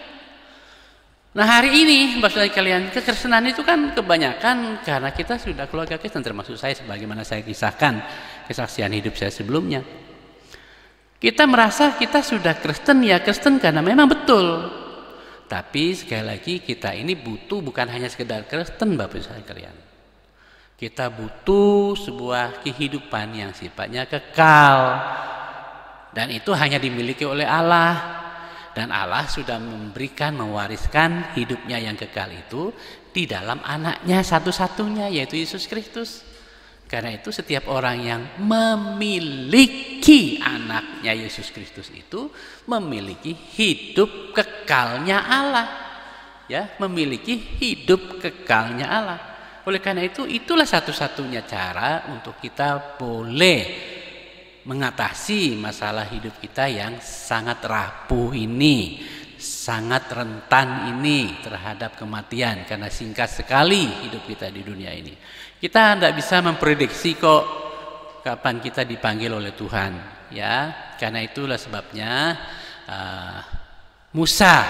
Nah, hari ini maksudnya kalian, kekristenan itu kan kebanyakan karena kita sudah keluarga Kristen, termasuk saya sebagaimana saya kisahkan kesaksian hidup saya sebelumnya. Kita merasa kita sudah Kristen, ya Kristen karena memang betul. Tapi sekali lagi kita ini butuh bukan hanya sekedar Kristen Bapak Ibu sekalian. Kita butuh sebuah kehidupan yang sifatnya kekal. Dan itu hanya dimiliki oleh Allah. Dan Allah sudah memberikan, mewariskan hidupnya yang kekal itu di dalam anaknya satu-satunya, yaitu Yesus Kristus. Karena itu setiap orang yang memiliki anaknya Yesus Kristus itu memiliki hidup kekalnya Allah. Ya, memiliki hidup kekalnya Allah. Oleh karena itu, itulah satu-satunya cara untuk kita boleh mengatasi masalah hidup kita yang sangat rapuh ini, sangat rentan ini terhadap kematian, karena singkat sekali hidup kita di dunia ini. Kita tidak bisa memprediksi kok kapan kita dipanggil oleh Tuhan, ya. Karena itulah sebabnya Musa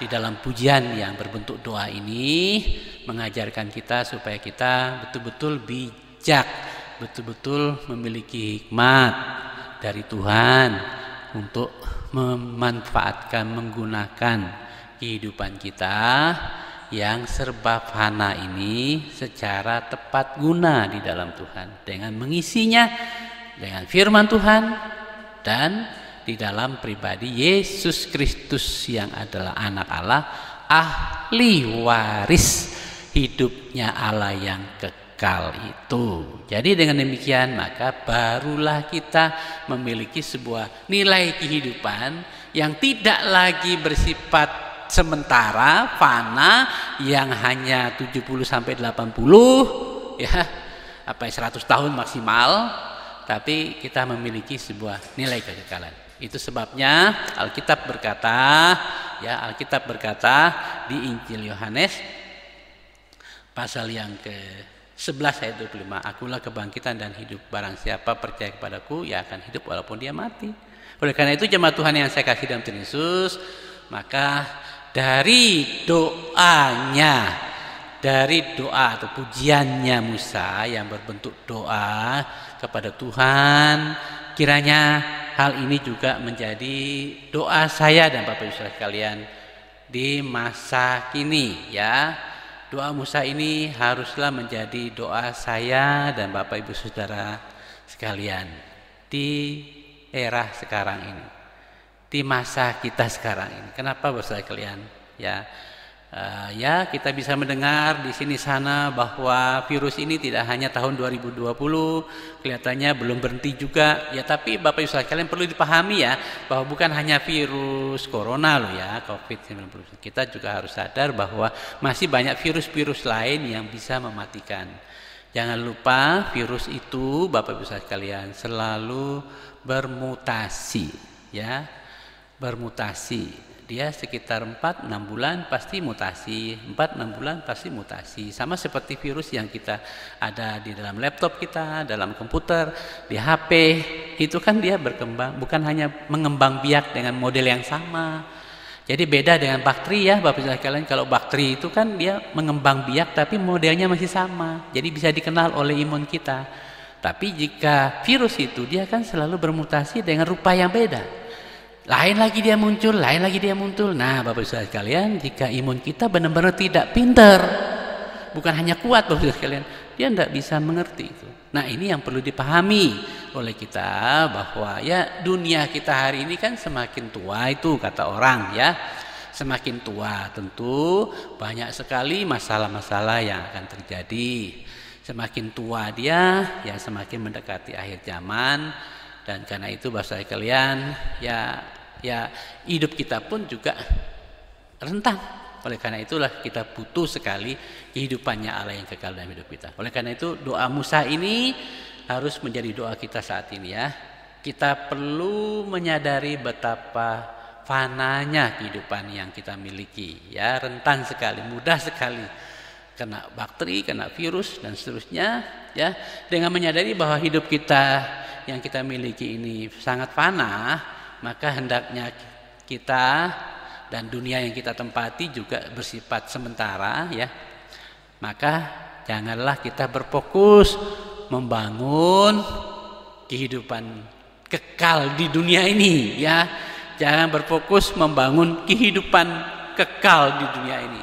di dalam pujian yang berbentuk doa ini mengajarkan kita supaya kita betul-betul bijak, betul-betul memiliki hikmat dari Tuhan untuk memanfaatkan, menggunakan kehidupan kita yang serba fana ini secara tepat guna di dalam Tuhan, dengan mengisinya dengan firman Tuhan dan di dalam pribadi Yesus Kristus yang adalah anak Allah, ahli waris hidupnya Allah yang kekal itu. Jadi dengan demikian maka barulah kita memiliki sebuah nilai kehidupan yang tidak lagi bersifat sementara, fana, yang hanya 70 sampai 80 ya, 100 tahun maksimal, tapi kita memiliki sebuah nilai kekekalan. Itu sebabnya Alkitab berkata di Injil Yohanes pasal yang ke-11 ayat 25, akulah kebangkitan dan hidup, barang siapa percaya kepadaku ia akan hidup walaupun dia mati. Oleh karena itu jemaat Tuhan yang saya kasih dalam Tuhan Yesus, maka dari doanya dari doa atau pujiannya Musa yang berbentuk doa kepada Tuhan, kiranya hal ini juga menjadi doa saya dan Bapak Ibu Saudara sekalian di masa kini ya. Doa Musa ini haruslah menjadi doa saya dan Bapak Ibu Saudara sekalian di era sekarang ini, di masa kita sekarang ini. Kenapa Bapak Saudara sekalian? Ya, kita bisa mendengar di sini sana bahwa virus ini tidak hanya tahun 2020, kelihatannya belum berhenti juga. Ya, tapi Bapak Ibu sekalian perlu dipahami ya, bahwa bukan hanya virus corona loh ya, COVID-19. Kita juga harus sadar bahwa masih banyak virus-virus lain yang bisa mematikan. Jangan lupa virus itu Bapak Ibu sekalian selalu bermutasi ya, bermutasi. Dia sekitar 4-6 bulan pasti mutasi, 4-6 bulan pasti mutasi. Sama seperti virus yang kita ada di dalam laptop kita, dalam komputer, di HP, itu kan dia berkembang, bukan hanya mengembang biak dengan model yang sama. Jadi beda dengan bakteri ya Bapak Ibu sekalian. Kalau bakteri itu kan dia mengembang biak tapi modelnya masih sama. Jadi bisa dikenal oleh imun kita. Tapi jika virus itu dia kan selalu bermutasi dengan rupa yang beda. Lain lagi dia muncul, lain lagi dia muncul. Nah Bapak Ibu sekalian, jika imun kita benar-benar tidak pintar, bukan hanya kuat Bapak Ibu sekalian, dia tidak bisa mengerti itu. Nah ini yang perlu dipahami oleh kita, bahwa ya dunia kita hari ini kan semakin tua itu kata orang ya. Semakin tua tentu banyak sekali masalah-masalah yang akan terjadi. Semakin tua dia ya semakin mendekati akhir zaman. Dan karena itu Bapak sekalian ya hidup kita pun juga rentan. Oleh karena itulah kita butuh sekali kehidupannya Allah yang kekal dalam hidup kita. Oleh karena itu doa Musa ini harus menjadi doa kita saat ini ya. Kita perlu menyadari betapa fananya kehidupan yang kita miliki ya, rentan sekali, mudah sekali kena bakteri, kena virus dan seterusnya ya. Dengan menyadari bahwa hidup kita yang kita miliki ini sangat fana, maka hendaknya kita dan dunia yang kita tempati juga bersifat sementara ya. Maka janganlah kita berfokus membangun kehidupan kekal di dunia ini ya. Jangan berfokus membangun kehidupan kekal di dunia ini.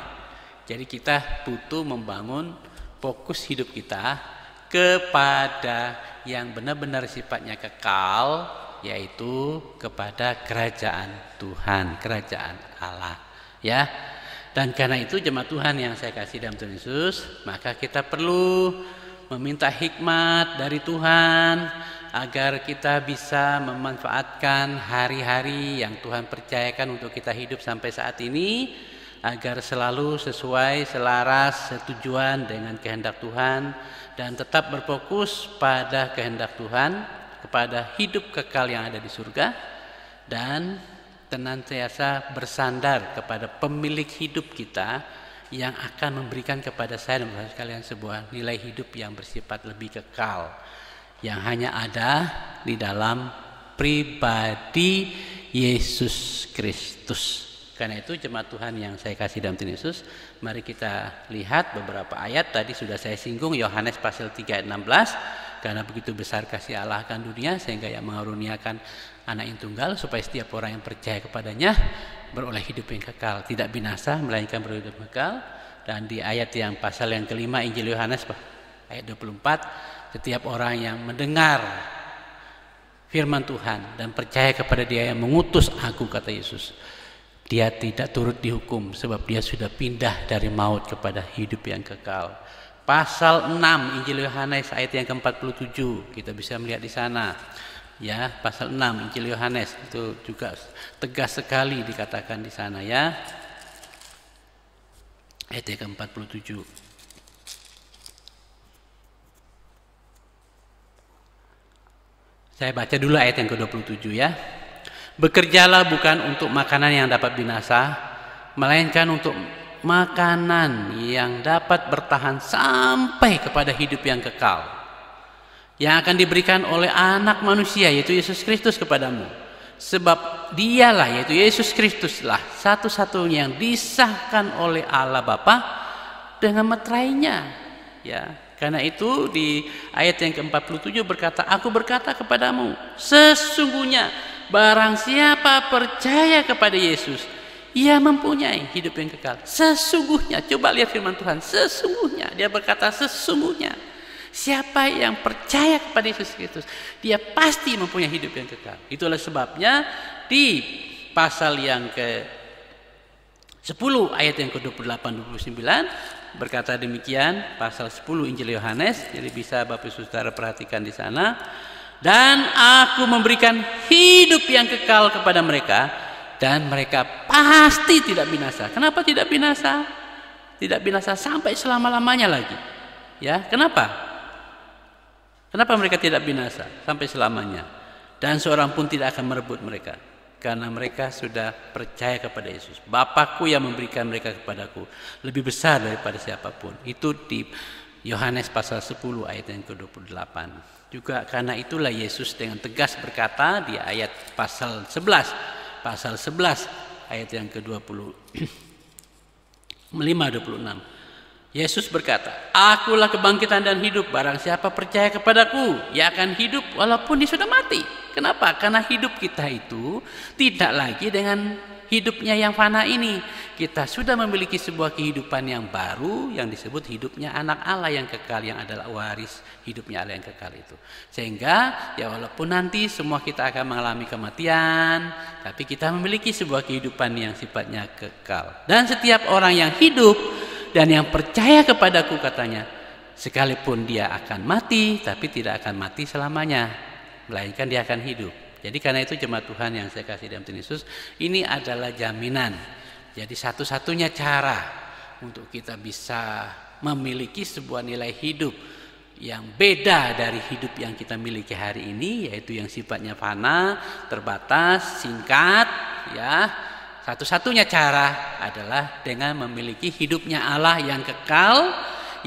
Jadi kita butuh membangun fokus hidup kita kepada yang benar-benar sifatnya kekal, yaitu kepada kerajaan Tuhan, kerajaan Allah ya. Dan karena itu jemaat Tuhan yang saya kasih dalam Tuhan Yesus, maka kita perlu meminta hikmat dari Tuhan agar kita bisa memanfaatkan hari-hari yang Tuhan percayakan untuk kita hidup sampai saat ini, agar selalu sesuai, selaras, setujuan dengan kehendak Tuhan, dan tetap berfokus pada kehendak Tuhan, kepada hidup kekal yang ada di surga, dan senantiasa bersandar kepada pemilik hidup kita yang akan memberikan kepada saya dan saudara sekalian sebuah nilai hidup yang bersifat lebih kekal, yang hanya ada di dalam pribadi Yesus Kristus. Karena itu jemaat Tuhan yang saya kasih dalam Tuhan Yesus, mari kita lihat beberapa ayat. Tadi sudah saya singgung Yohanes pasal 3 ayat 16. Karena begitu besar kasih Allah akan dunia sehingga Ia mengaruniakan anak yang tunggal, supaya setiap orang yang percaya kepadanya beroleh hidup yang kekal, tidak binasa melainkan beroleh hidup kekal. Dan di ayat yang pasal yang kelima Injil Yohanes ayat 24, setiap orang yang mendengar firman Tuhan dan percaya kepada Dia yang mengutus aku, kata Yesus, dia tidak turut dihukum sebab dia sudah pindah dari maut kepada hidup yang kekal. Pasal 6 Injil Yohanes ayat yang ke-47 kita bisa melihat di sana. Ya, pasal 6 Injil Yohanes itu juga tegas sekali dikatakan di sana ya. Ayat yang ke-47. Saya baca dulu ayat yang ke-27 ya. Bekerjalah bukan untuk makanan yang dapat binasa, melainkan untuk makanan yang dapat bertahan sampai kepada hidup yang kekal, yang akan diberikan oleh Anak Manusia, yaitu Yesus Kristus kepadamu. Sebab Dialah, yaitu Yesus Kristuslah, satu-satunya yang disahkan oleh Allah Bapa dengan meterainya. Ya, karena itu di ayat yang ke-47 berkata, aku berkata kepadamu, sesungguhnya barang siapa percaya kepada Yesus, ia mempunyai hidup yang kekal. Sesungguhnya, coba lihat firman Tuhan, sesungguhnya, dia berkata sesungguhnya. Siapa yang percaya kepada Yesus Kristus, dia pasti mempunyai hidup yang kekal. Itulah sebabnya di pasal yang ke-10 ayat yang ke-28-29 berkata demikian, pasal 10 Injil Yohanes. Jadi bisa Bapak Ibu Saudara perhatikan di sana. Dan aku memberikan hidup yang kekal kepada mereka, dan mereka pasti tidak binasa. Kenapa tidak binasa? Tidak binasa sampai selama-lamanya lagi. Ya, kenapa? Kenapa mereka tidak binasa sampai selamanya? Dan seorang pun tidak akan merebut mereka, karena mereka sudah percaya kepada Yesus. Bapakku yang memberikan mereka kepadaku lebih besar daripada siapapun. Itu di Yohanes pasal 10 ayat yang ke-28. Juga karena itulah Yesus dengan tegas berkata di ayat pasal 11 ayat yang ke-25-26. Yesus berkata, akulah kebangkitan dan hidup. Barang siapa percaya kepadaku, ia akan hidup walaupun dia sudah mati. Kenapa? Karena hidup kita itu tidak lagi dengan hidupnya yang fana ini. Kita sudah memiliki sebuah kehidupan yang baru yang disebut hidupnya anak Allah yang kekal, yang adalah waris hidupnya Allah yang kekal itu. Sehingga ya walaupun nanti semua kita akan mengalami kematian, tapi kita memiliki sebuah kehidupan yang sifatnya kekal. Dan setiap orang yang hidup dan yang percaya kepadaku, katanya, sekalipun dia akan mati, tapi tidak akan mati selamanya, melainkan dia akan hidup. Jadi karena itu jemaat Tuhan yang saya kasih dalam Tuhan Yesus, ini adalah jaminan. Jadi satu-satunya cara untuk kita bisa memiliki sebuah nilai hidup yang beda dari hidup yang kita miliki hari ini, yaitu yang sifatnya fana, terbatas, singkat, ya. Satu-satunya cara adalah dengan memiliki hidupnya Allah yang kekal,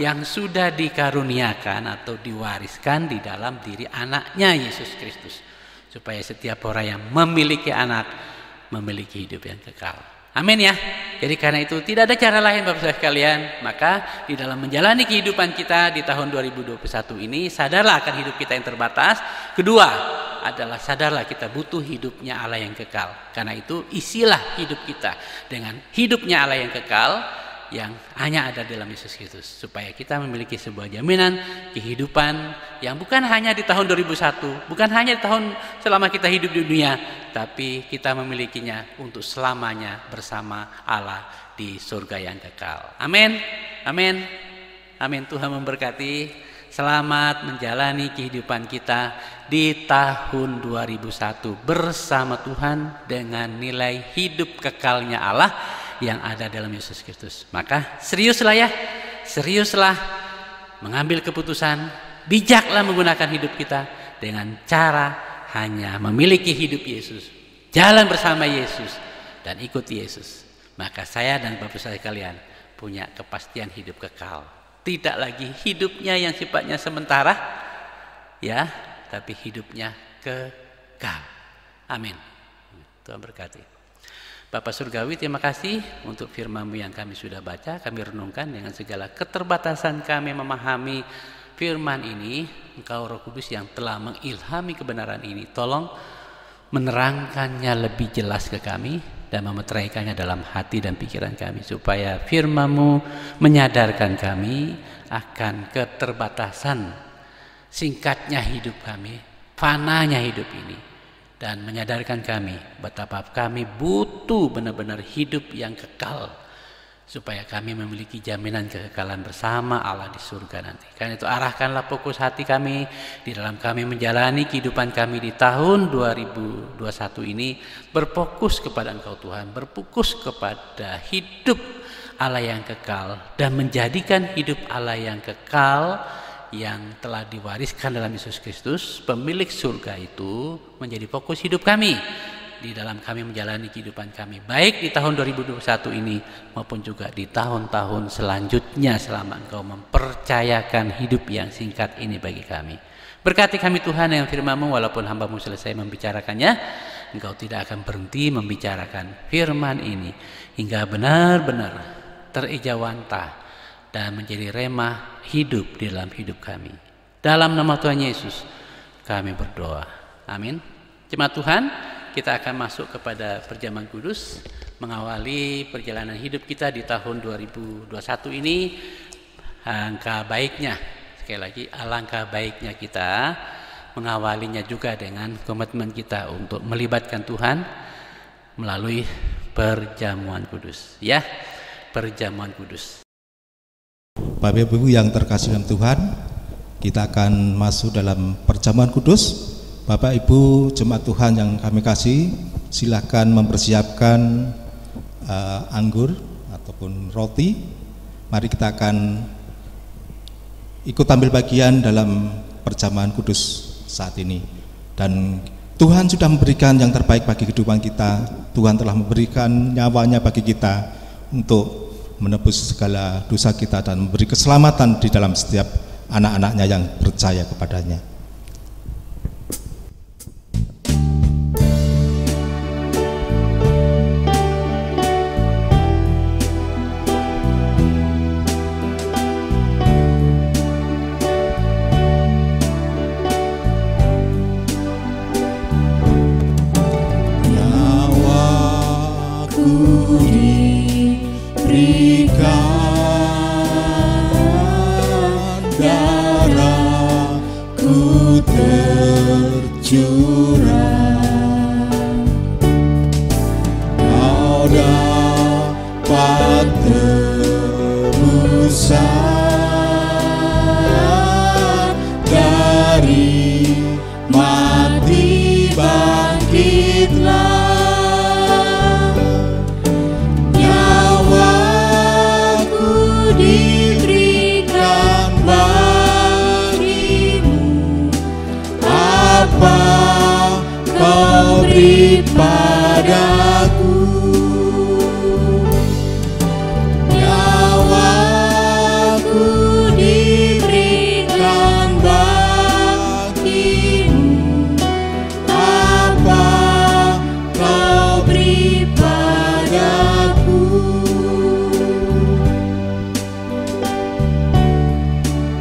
yang sudah dikaruniakan atau diwariskan di dalam diri anaknya Yesus Kristus. Supaya setiap orang yang memiliki anak memiliki hidup yang kekal. Amin ya. Jadi karena itu tidak ada cara lain Bapak Saudara sekalian. Maka di dalam menjalani kehidupan kita di tahun 2021 ini, sadarlah akan hidup kita yang terbatas. Kedua adalah sadarlah kita butuh hidupnya Allah yang kekal. Karena itu isilah hidup kita dengan hidupnya Allah yang kekal, yang hanya ada dalam Yesus Kristus, supaya kita memiliki sebuah jaminan kehidupan yang bukan hanya di tahun 2001, bukan hanya di tahun selama kita hidup di dunia, tapi kita memilikinya untuk selamanya bersama Allah di surga yang kekal. Amin, amin, amin. Tuhan memberkati. Selamat menjalani kehidupan kita di tahun 2001 bersama Tuhan dengan nilai hidup kekalnya Allah yang ada dalam Yesus Kristus. Maka seriuslah ya, seriuslah mengambil keputusan, bijaklah menggunakan hidup kita dengan cara hanya memiliki hidup Yesus, jalan bersama Yesus dan ikut Yesus. Maka saya dan Bapak saya kalian punya kepastian hidup kekal. Tidak lagi hidupnya yang sifatnya sementara, ya, tapi hidupnya kekal. Amin. Tuhan berkati. Bapak Surgawi, terima kasih untuk firman-Mu yang kami sudah baca, kami renungkan dengan segala keterbatasan kami memahami firman ini. Engkau Roh Kudus yang telah mengilhami kebenaran ini, tolong menerangkannya lebih jelas ke kami dan memeteraikannya dalam hati dan pikiran kami, supaya firman-Mu menyadarkan kami akan keterbatasan singkatnya hidup kami, fananya hidup ini, dan menyadarkan kami betapa kami butuh benar-benar hidup yang kekal, supaya kami memiliki jaminan kekekalan bersama Allah di surga nanti. Karena itu arahkanlah fokus hati kami di dalam kami menjalani kehidupan kami di tahun 2021 ini, berfokus kepada Engkau Tuhan, berfokus kepada hidup Allah yang kekal, dan menjadikan hidup Allah yang kekal yang telah diwariskan dalam Yesus Kristus, pemilik surga itu, menjadi fokus hidup kami di dalam kami menjalani kehidupan kami, baik di tahun 2021 ini maupun juga di tahun-tahun selanjutnya, selama Engkau mempercayakan hidup yang singkat ini bagi kami. Berkati kami Tuhan yang firman-Mu, walaupun hamba-Mu selesai membicarakannya, Engkau tidak akan berhenti membicarakan firman ini hingga benar-benar terijawantah dan menjadi remah hidup di dalam hidup kami. Dalam nama Tuhan Yesus kami berdoa. Amin. Jemaat Tuhan, kita akan masuk kepada perjamuan kudus, mengawali perjalanan hidup kita di tahun 2021 ini. Alangkah baiknya, sekali lagi alangkah baiknya kita mengawalinya juga dengan komitmen kita untuk melibatkan Tuhan melalui perjamuan kudus. Ya, perjamuan kudus. Bapak Ibu yang terkasih dalam Tuhan, kita akan masuk dalam perjamuan kudus. Bapak Ibu jemaat Tuhan yang kami kasih, silakan mempersiapkan anggur ataupun roti. Mari kita akan ikut ambil bagian dalam perjamuan kudus saat ini. Dan Tuhan sudah memberikan yang terbaik bagi kehidupan kita. Tuhan telah memberikan nyawanya bagi kita untuk menebus segala dosa kita dan memberi keselamatan di dalam setiap anak-anaknya yang percaya kepadanya.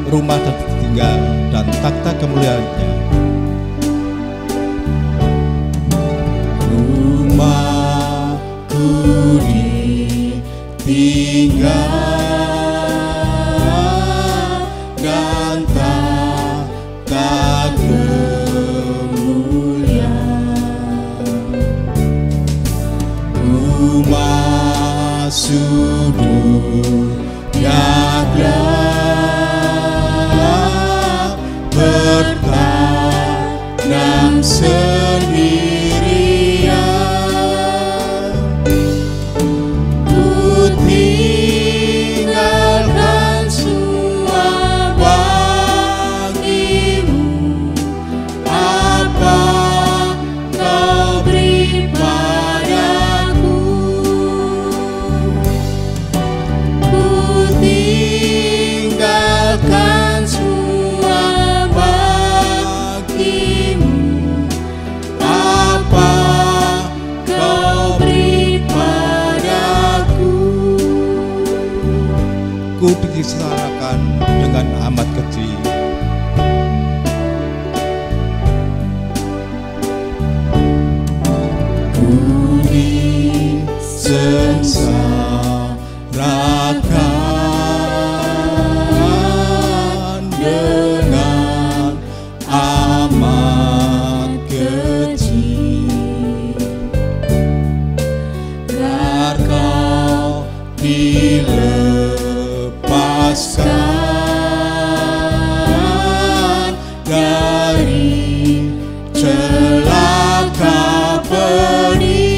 Rumah tertinggal dan takhta kemuliaannya. Rumahku ditinggal dan takhta kemuliaan. Rumah sudut yang bertanam sendirian, ku tinggalkan semua bagimu. Apa kau beri padaku? Ku tinggalkan ku diserakan dengan amat keji. Ku disengsarakan dengan amat keji. Biar kau dilepaskan dari celaka pedih.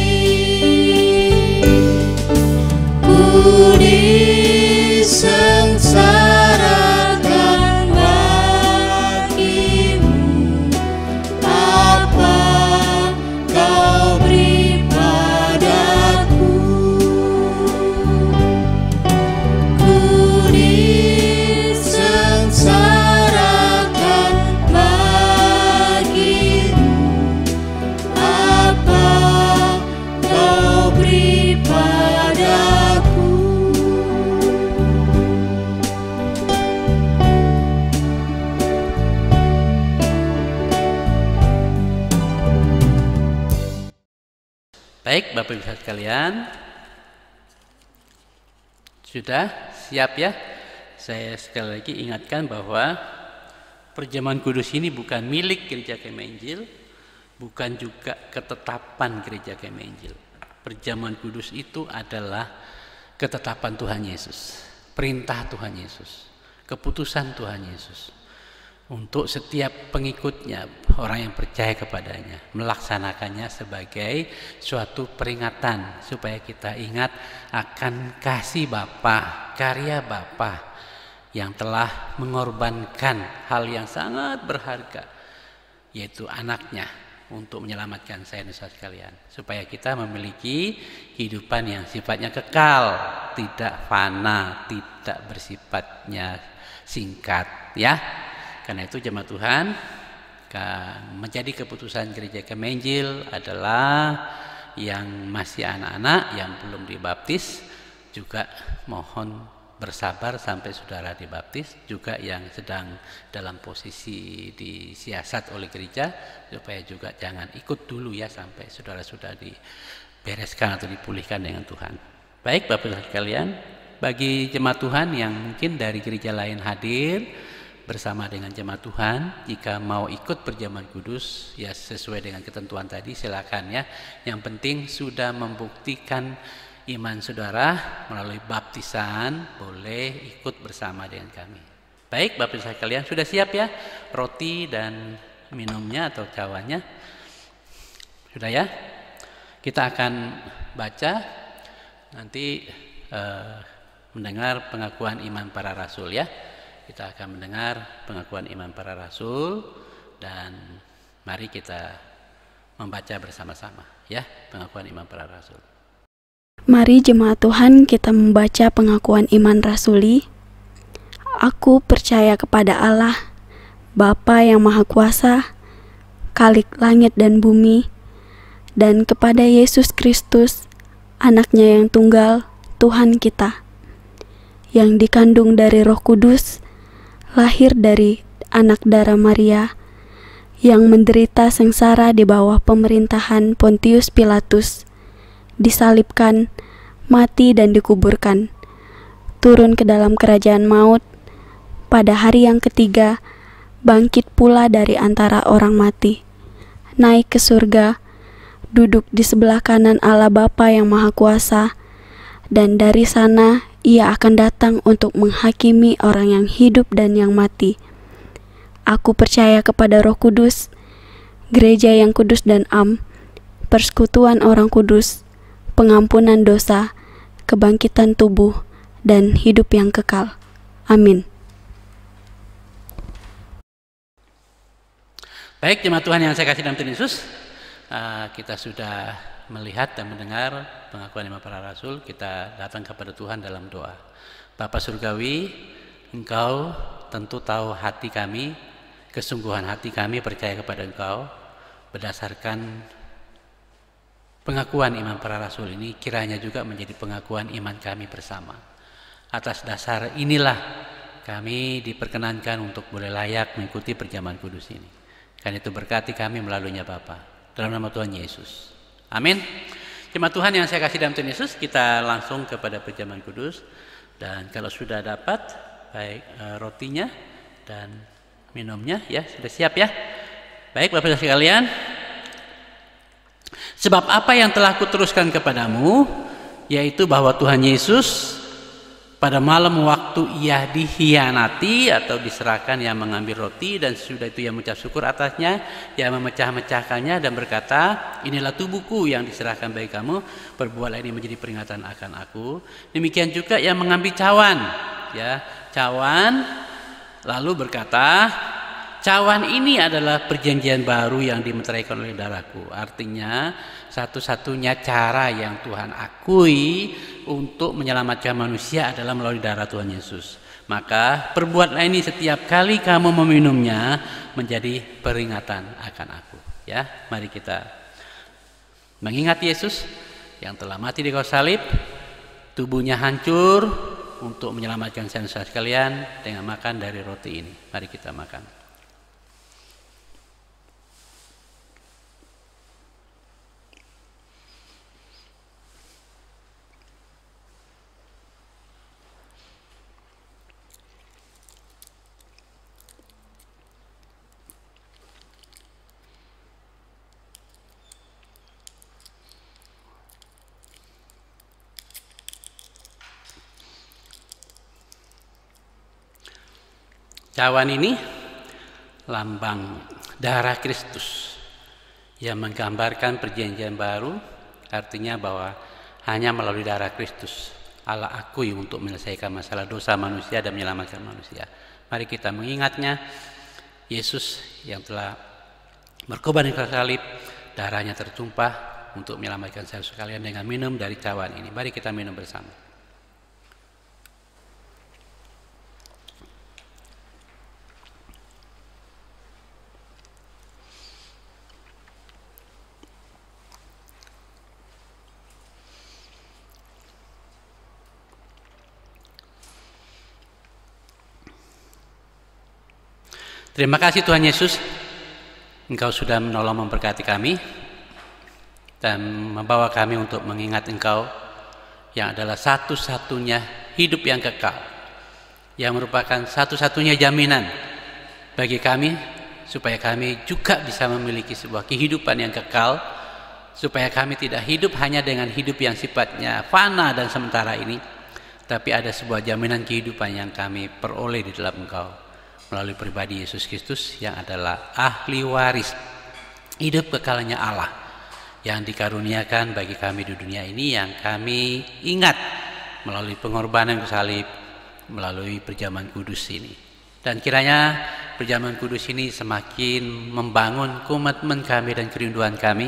Baik, Bapak Ibu sekalian, sudah siap ya? Saya sekali lagi ingatkan bahwa perjamuan kudus ini bukan milik Gereja Kemah Injil, bukan juga ketetapan Gereja Kemah Injil. Perjamuan kudus itu adalah ketetapan Tuhan Yesus, perintah Tuhan Yesus, keputusan Tuhan Yesus untuk setiap pengikutnya, orang yang percaya kepadanya, melaksanakannya sebagai suatu peringatan supaya kita ingat akan kasih Bapa, karya Bapa yang telah mengorbankan hal yang sangat berharga, yaitu anaknya, untuk menyelamatkan saya dan saudara sekalian, supaya kita memiliki kehidupan yang sifatnya kekal, tidak fana, tidak bersifatnya singkat, ya. Karena itu jemaat Tuhan, menjadi keputusan Gereja Kemah Injil adalah yang masih anak-anak yang belum dibaptis juga mohon bersabar sampai saudara dibaptis, juga yang sedang dalam posisi disiasat oleh gereja supaya juga jangan ikut dulu ya sampai saudara sudah dibereskan atau dipulihkan dengan Tuhan. Baik Bapak Ibu sekalian, bagi jemaat Tuhan yang mungkin dari gereja lain hadir bersama dengan jemaat Tuhan, jika mau ikut perjamuan kudus ya sesuai dengan ketentuan tadi silakan ya. Yang penting sudah membuktikan iman saudara melalui baptisan, boleh ikut bersama dengan kami. Baik Bapak Ibu sekalian, sudah siap ya roti dan minumnya atau cawannya? Sudah ya? Kita akan baca nanti mendengar pengakuan iman para rasul ya. Kita akan mendengar pengakuan iman para rasul dan mari kita membaca bersama-sama ya pengakuan iman para rasul. Mari jemaat Tuhan kita membaca pengakuan iman rasuli. Aku percaya kepada Allah, Bapa yang Maha Kuasa, Khalik langit dan bumi, dan kepada Yesus Kristus, Anaknya yang tunggal, Tuhan kita, yang dikandung dari Roh Kudus, lahir dari anak darah Maria, yang menderita sengsara di bawah pemerintahan Pontius Pilatus, disalibkan, mati dan dikuburkan, turun ke dalam kerajaan maut, pada hari yang ketiga, bangkit pula dari antara orang mati, naik ke surga, duduk di sebelah kanan Allah Bapa yang Maha Kuasa, dan dari sana Ia akan datang untuk menghakimi orang yang hidup dan yang mati. Aku percaya kepada Roh Kudus, gereja yang kudus dan am, persekutuan orang kudus, pengampunan dosa, kebangkitan tubuh, dan hidup yang kekal. Amin. Baik jemaat Tuhan yang saya kasih dalam Tuhan Yesus, kita sudah melihat dan mendengar pengakuan iman para rasul. Kita datang kepada Tuhan dalam doa. Bapa Surgawi, Engkau tentu tahu hati kami, kesungguhan hati kami percaya kepada Engkau. Berdasarkan pengakuan iman para rasul ini, kiranya juga menjadi pengakuan iman kami bersama. Atas dasar inilah kami diperkenankan untuk boleh layak mengikuti perjamuan kudus ini. Karena itu berkati kami melaluinya Bapa. Dalam nama Tuhan Yesus. Amin. Jemaat Tuhan yang saya kasih dalam Tuhan Yesus, kita langsung kepada perjamuan kudus. Dan kalau sudah dapat baik rotinya dan minumnya ya sudah siap ya. Baik Bapak Ibu sekalian. Sebab apa yang telah kuteruskan kepadamu, yaitu bahwa Tuhan Yesus pada malam waktu ia dihianati atau diserahkan, ia mengambil roti dan sudah itu ia mengucap syukur atasnya, ia memecah-mecahkannya dan berkata, inilah tubuhku yang diserahkan bagi kamu, perbuatlah ini menjadi peringatan akan aku. Demikian juga ia mengambil cawan, ya cawan, lalu berkata, cawan ini adalah perjanjian baru yang dimeteraikan oleh darahku. Artinya satu-satunya cara yang Tuhan akui untuk menyelamatkan manusia adalah melalui darah Tuhan Yesus. Maka perbuatlah ini setiap kali kamu meminumnya menjadi peringatan akan aku. Ya, mari kita mengingat Yesus yang telah mati di kayu salib, tubuhnya hancur untuk menyelamatkan saudara sekalian dengan makan dari roti ini. Mari kita makan. Cawan ini lambang darah Kristus yang menggambarkan perjanjian baru, artinya bahwa hanya melalui darah Kristus Allah akui untuk menyelesaikan masalah dosa manusia dan menyelamatkan manusia. Mari kita mengingatnya, Yesus yang telah berkorban di kayu salib, darahnya tertumpah untuk menyelamatkan saya sekalian dengan minum dari cawan ini. Mari kita minum bersama. Terima kasih Tuhan Yesus, Engkau sudah menolong memberkati kami dan membawa kami untuk mengingat Engkau yang adalah satu-satunya hidup yang kekal, yang merupakan satu-satunya jaminan bagi kami supaya kami juga bisa memiliki sebuah kehidupan yang kekal, supaya kami tidak hidup hanya dengan hidup yang sifatnya fana dan sementara ini, tapi ada sebuah jaminan kehidupan yang kami peroleh di dalam Engkau melalui pribadi Yesus Kristus yang adalah ahli waris hidup kekalnya Allah yang dikaruniakan bagi kami di dunia ini, yang kami ingat melalui pengorbanan salib, melalui perjamuan kudus ini. Dan kiranya perjamuan kudus ini semakin membangun komitmen kami dan kerinduan kami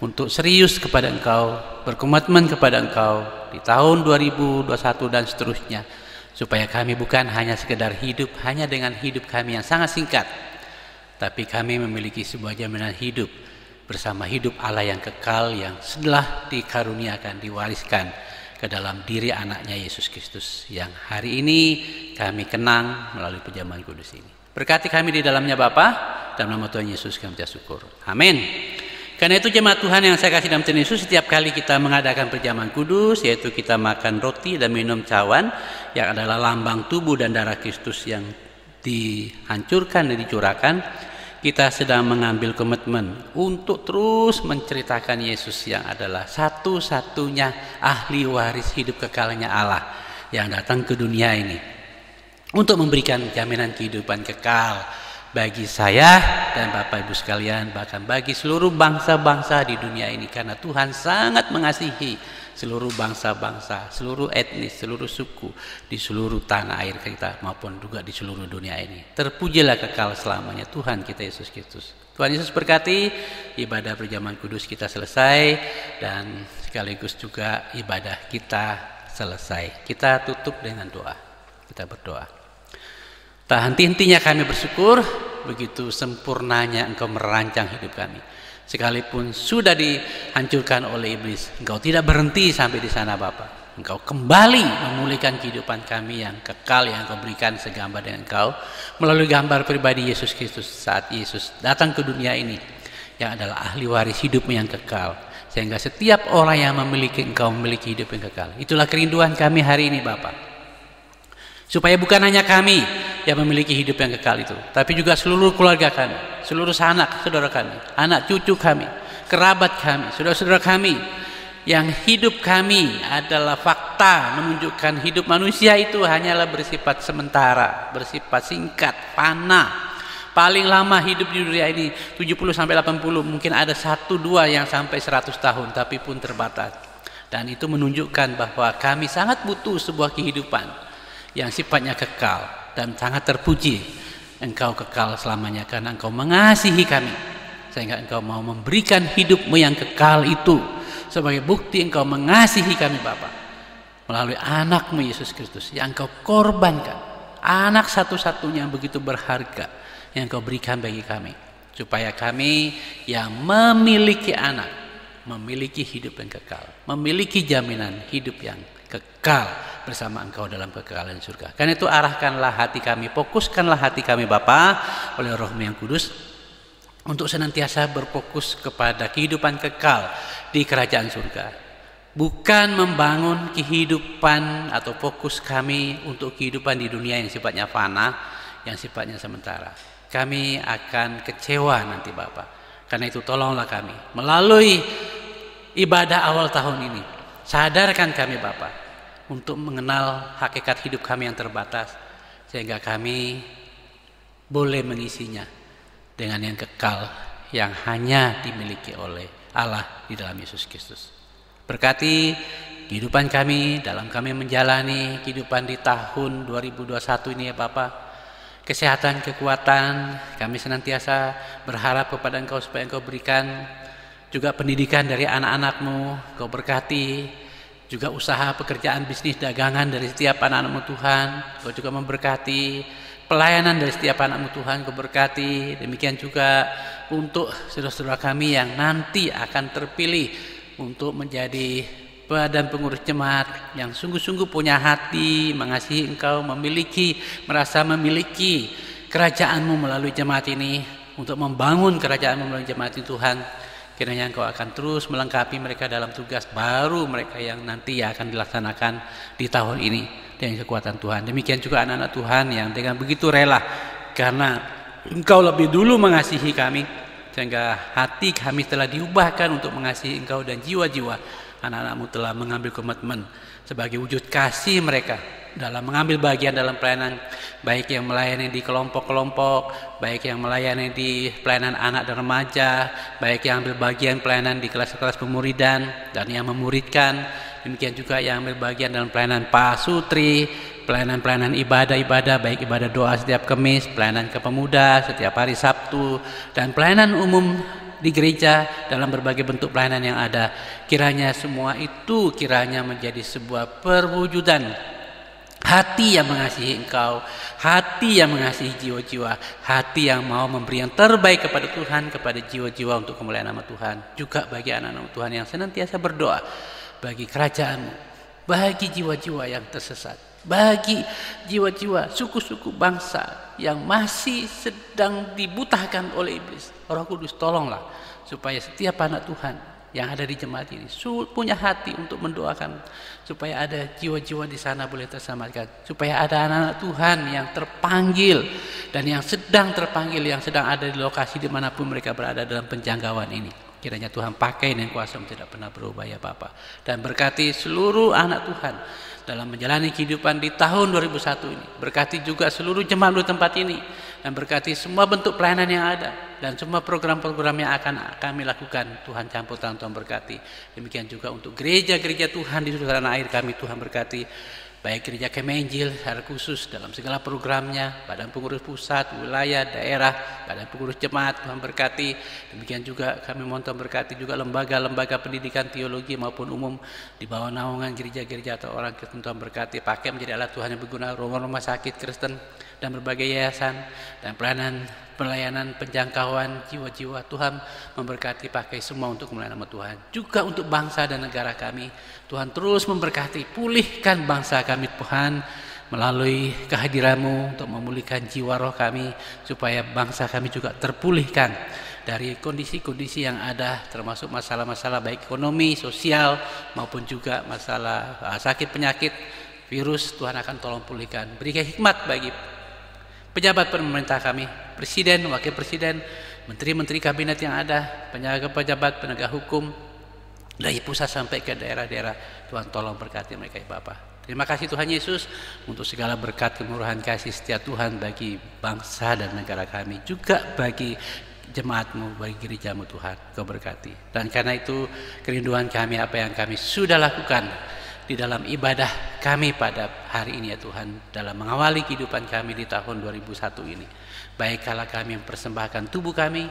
untuk serius kepada Engkau, berkomitmen kepada Engkau di tahun 2021 dan seterusnya, supaya kami bukan hanya sekedar hidup hanya dengan hidup kami yang sangat singkat, tapi kami memiliki sebuah jaminan hidup bersama hidup Allah yang kekal, yang setelah dikaruniakan, diwariskan ke dalam diri anaknya Yesus Kristus, yang hari ini kami kenang melalui perjamuan kudus ini. Berkati kami di dalamnya Bapa, dalam nama Tuhan Yesus kami ucap syukur. Amin. Karena itu jemaat Tuhan yang saya kasih dalam Tuhan Yesus, setiap kali kita mengadakan perjamuan kudus, yaitu kita makan roti dan minum cawan yang adalah lambang tubuh dan darah Kristus yang dihancurkan dan dicurahkan, kita sedang mengambil komitmen untuk terus menceritakan Yesus yang adalah satu-satunya ahli waris hidup kekalnya Allah yang datang ke dunia ini untuk memberikan jaminan kehidupan kekal bagi saya dan Bapak Ibu sekalian, bahkan bagi seluruh bangsa-bangsa di dunia ini, karena Tuhan sangat mengasihi seluruh bangsa-bangsa, seluruh etnis, seluruh suku di seluruh tanah air kita maupun juga di seluruh dunia ini. Terpujilah kekal selamanya Tuhan kita Yesus Kristus. Tuhan Yesus berkati. Ibadah perjamuan kudus kita selesai dan sekaligus juga ibadah kita selesai. Kita tutup dengan doa. Kita berdoa. Tak henti-hentinya kami bersyukur, begitu sempurnanya Engkau merancang hidup kami. Sekalipun sudah dihancurkan oleh iblis, Engkau tidak berhenti sampai di sana Bapa. Engkau kembali memulihkan kehidupan kami yang kekal, yang Engkau berikan segambar dengan Engkau melalui gambar pribadi Yesus Kristus saat Yesus datang ke dunia ini, yang adalah ahli waris hidupmu yang kekal, sehingga setiap orang yang memiliki Engkau memiliki hidup yang kekal. Itulah kerinduan kami hari ini Bapa, supaya bukan hanya kami yang memiliki hidup yang kekal itu, tapi juga seluruh keluarga kami, seluruh sanak saudara kami, anak cucu kami, kerabat kami, saudara-saudara kami, yang hidup kami adalah fakta menunjukkan hidup manusia itu hanyalah bersifat sementara, bersifat singkat, fana. Paling lama hidup di dunia ini 70-80, mungkin ada 1-2 yang sampai 100 tahun, tapi pun terbatas. Dan itu menunjukkan bahwa kami sangat butuh sebuah kehidupan yang sifatnya kekal, dan sangat terpuji Engkau kekal selamanya karena Engkau mengasihi kami, sehingga Engkau mau memberikan hidupmu yang kekal itu sebagai bukti Engkau mengasihi kami Bapa melalui anakmu Yesus Kristus yang Engkau korbankan, anak satu-satunya yang begitu berharga yang Engkau berikan bagi kami, supaya kami yang memiliki anak memiliki hidup yang kekal, memiliki jaminan hidup yang kekal bersama Engkau dalam kekekalan surga. Karena itu arahkanlah hati kami, fokuskanlah hati kami Bapa oleh Roh-Mu yang kudus untuk senantiasa berfokus kepada kehidupan kekal di kerajaan surga. Bukan membangun kehidupan atau fokus kami untuk kehidupan di dunia yang sifatnya fana, yang sifatnya sementara. Kami akan kecewa nanti Bapa. Karena itu tolonglah kami melalui ibadah awal tahun ini, sadarkan kami Bapa untuk mengenal hakikat hidup kami yang terbatas, sehingga kami boleh mengisinya dengan yang kekal yang hanya dimiliki oleh Allah di dalam Yesus Kristus. Berkati kehidupan kami dalam kami menjalani kehidupan di tahun 2021 ini ya Bapa. Kesehatan, kekuatan, kami senantiasa berharap kepada Engkau supaya Engkau berikan juga pendidikan dari anak-anak-Mu, Engkau berkati juga usaha, pekerjaan, bisnis, dagangan dari setiap anak-anak-Mu Tuhan. Engkau juga memberkati pelayanan dari setiap anak-Mu Tuhan, Engkau berkati. Demikian juga untuk saudara-saudara kami yang nanti akan terpilih untuk menjadi badan pengurus jemaat yang sungguh-sungguh punya hati mengasihi Engkau, merasa memiliki kerajaan-Mu melalui jemaat ini, untuk membangun kerajaan-Mu melalui jemaat ini Tuhan. Kiranya Engkau akan terus melengkapi mereka dalam tugas baru mereka yang nanti akan dilaksanakan di tahun ini dengan kekuatan Tuhan. Demikian juga anak-anak Tuhan yang dengan begitu rela karena Engkau lebih dulu mengasihi kami, sehingga hati kami telah diubahkan untuk mengasihi Engkau, dan jiwa-jiwa anak-anak-Mu telah mengambil komitmen sebagai wujud kasih mereka dalam mengambil bagian dalam pelayanan, baik yang melayani di kelompok-kelompok, baik yang melayani di pelayanan anak dan remaja, baik yang ambil bagian pelayanan di kelas-kelas pemuridan dan yang memuridkan. Demikian juga yang ambil bagian dalam pelayanan pasutri, pelayanan-pelayanan ibadah-ibadah, baik ibadah doa setiap Kamis, pelayanan ke pemuda setiap hari Sabtu, dan pelayanan umum di gereja dalam berbagai bentuk pelayanan yang ada. Kiranya semua itu menjadi sebuah perwujudan hati yang mengasihi Engkau, hati yang mengasihi jiwa-jiwa, hati yang mau memberi yang terbaik kepada Tuhan, kepada jiwa-jiwa untuk kemuliaan nama Tuhan. Juga bagi anak-anak Tuhan yang senantiasa berdoa bagi kerajaan-Mu, bagi jiwa-jiwa yang tersesat, bagi jiwa-jiwa suku-suku bangsa yang masih sedang dibutakan oleh iblis. Roh Kudus, tolonglah supaya setiap anak Tuhan yang ada di jemaat ini punya hati untuk mendoakan supaya ada jiwa-jiwa di sana boleh terselamatkan, supaya ada anak-anak Tuhan yang terpanggil dan yang sedang terpanggil, yang sedang ada di lokasi dimanapun mereka berada dalam penjangkauan ini. Kiranya Tuhan pakai dengan kuasa yang tidak pernah berubah ya Bapa, dan berkati seluruh anak Tuhan dalam menjalani kehidupan di tahun 2001 ini. Berkati juga seluruh jemaat di tempat ini, dan berkati semua bentuk pelayanan yang ada dan semua program-program yang akan kami lakukan. Tuhan campur tangan, Tuhan berkati. Demikian juga untuk gereja-gereja Tuhan di seluruh tanah air kami, Tuhan berkati. Baik gereja Kemenjil secara khusus dalam segala programnya, badan pengurus pusat, wilayah, daerah, badan pengurus jemaat, Tuhan berkati. Demikian juga kami mohon Tuhan berkati juga lembaga-lembaga pendidikan teologi maupun umum di bawah naungan gereja-gereja atau orang Kristen. Tuhan berkati, pakai menjadi alat Tuhan yang berguna, rumah-rumah sakit Kristen dan berbagai yayasan dan pelayanan penjangkauan jiwa-jiwa. Tuhan memberkati, pakai semua untuk kemuliaan nama Tuhan. Juga untuk bangsa dan negara kami, Tuhan terus memberkati, pulihkan bangsa kami Tuhan melalui kehadiran-Mu untuk memulihkan jiwa roh kami, supaya bangsa kami juga terpulihkan dari kondisi-kondisi yang ada, termasuk masalah-masalah baik ekonomi, sosial maupun juga masalah sakit penyakit, virus. Tuhan akan tolong pulihkan. Berikan hikmat bagi pejabat pemerintah kami, presiden, wakil presiden, menteri-menteri kabinet yang ada, pejabat penegak hukum dari pusat sampai ke daerah-daerah. Tuhan tolong berkati mereka ya Bapa. Terima kasih Tuhan Yesus untuk segala berkat, kemurahan, kasih setia Tuhan bagi bangsa dan negara kami, juga bagi jemaat-Mu, bagi gereja-Mu Tuhan. Kau berkati. Dan karena itu kerinduan kami, apa yang kami sudah lakukan di dalam ibadah kami pada hari ini ya Tuhan, dalam mengawali kehidupan kami di tahun 2001 ini, baik kala kami mempersembahkan tubuh kami,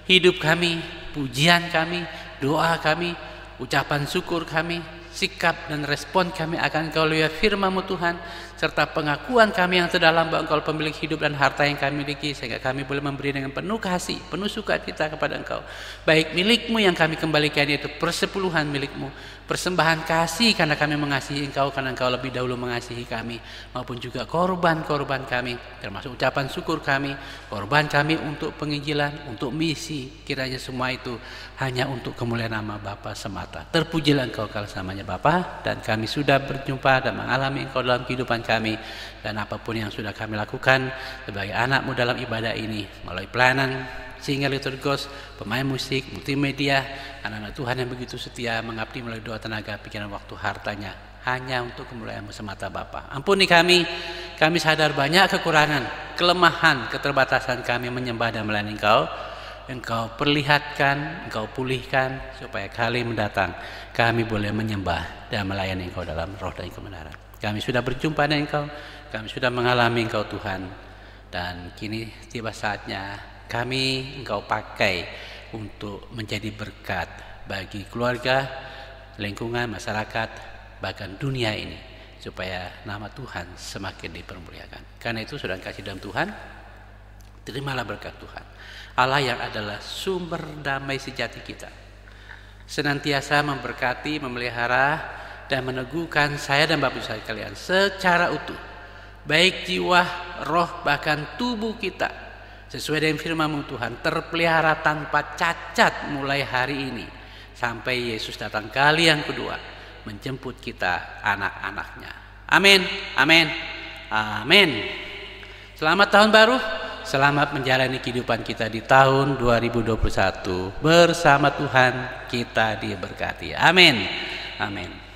hidup kami, pujian kami, doa kami, ucapan syukur kami, sikap dan respon kami akan Engkau lihat firman-Mu Tuhan, serta pengakuan kami yang terdalam bahwa Engkau pemilik hidup dan harta yang kami miliki, sehingga kami boleh memberi dengan penuh kasih, penuh sukacita kepada Engkau. Baik milik-Mu yang kami kembalikan, yaitu persepuluhan milik-Mu, persembahan kasih karena kami mengasihi Engkau, karena Engkau lebih dahulu mengasihi kami, maupun juga korban-korban kami, termasuk ucapan syukur kami, korban kami untuk penginjilan, untuk misi. Kiranya semua itu hanya untuk kemuliaan nama Bapa semata. Terpujilah Engkau kalau selamanya Bapa, dan kami sudah berjumpa dan mengalami Engkau dalam kehidupan kami, dan apapun yang sudah kami lakukan sebagai anak-Mu dalam ibadah ini, melalui pelayanan sehingga liturgos, pemain musik, multimedia, anak-anak Tuhan yang begitu setia mengabdi melalui doa, tenaga, pikiran, waktu, hartanya hanya untuk kemuliaan-Mu semata Bapa. Ampuni kami sadar banyak kekurangan, kelemahan, keterbatasan kami menyembah dan melayani Engkau. Engkau perlihatkan, Engkau pulihkan, supaya kali mendatang kami boleh menyembah dan melayani Engkau dalam roh dan kebenaran. Kami sudah berjumpa dengan Engkau, kami sudah mengalami Engkau Tuhan, dan kini tiba saatnya kami Engkau pakai untuk menjadi berkat bagi keluarga, lingkungan, masyarakat, bahkan dunia ini, supaya nama Tuhan semakin dipermuliakan. Karena itu saudara kasih dalam Tuhan, terimalah berkat Tuhan, Allah yang adalah sumber damai sejati kita, senantiasa memberkati, memelihara, dan meneguhkan saya dan Bapak Ibu sekalian secara utuh, baik jiwa, roh, bahkan tubuh kita, sesuai dengan firman Tuhan, terpelihara tanpa cacat mulai hari ini sampai Yesus datang kali yang kedua menjemput kita, anak-anaknya. Amin, amin, amin. Selamat tahun baru. Selamat menjalani kehidupan kita di tahun 2021. Bersama Tuhan kita diberkati. Amin. Amin.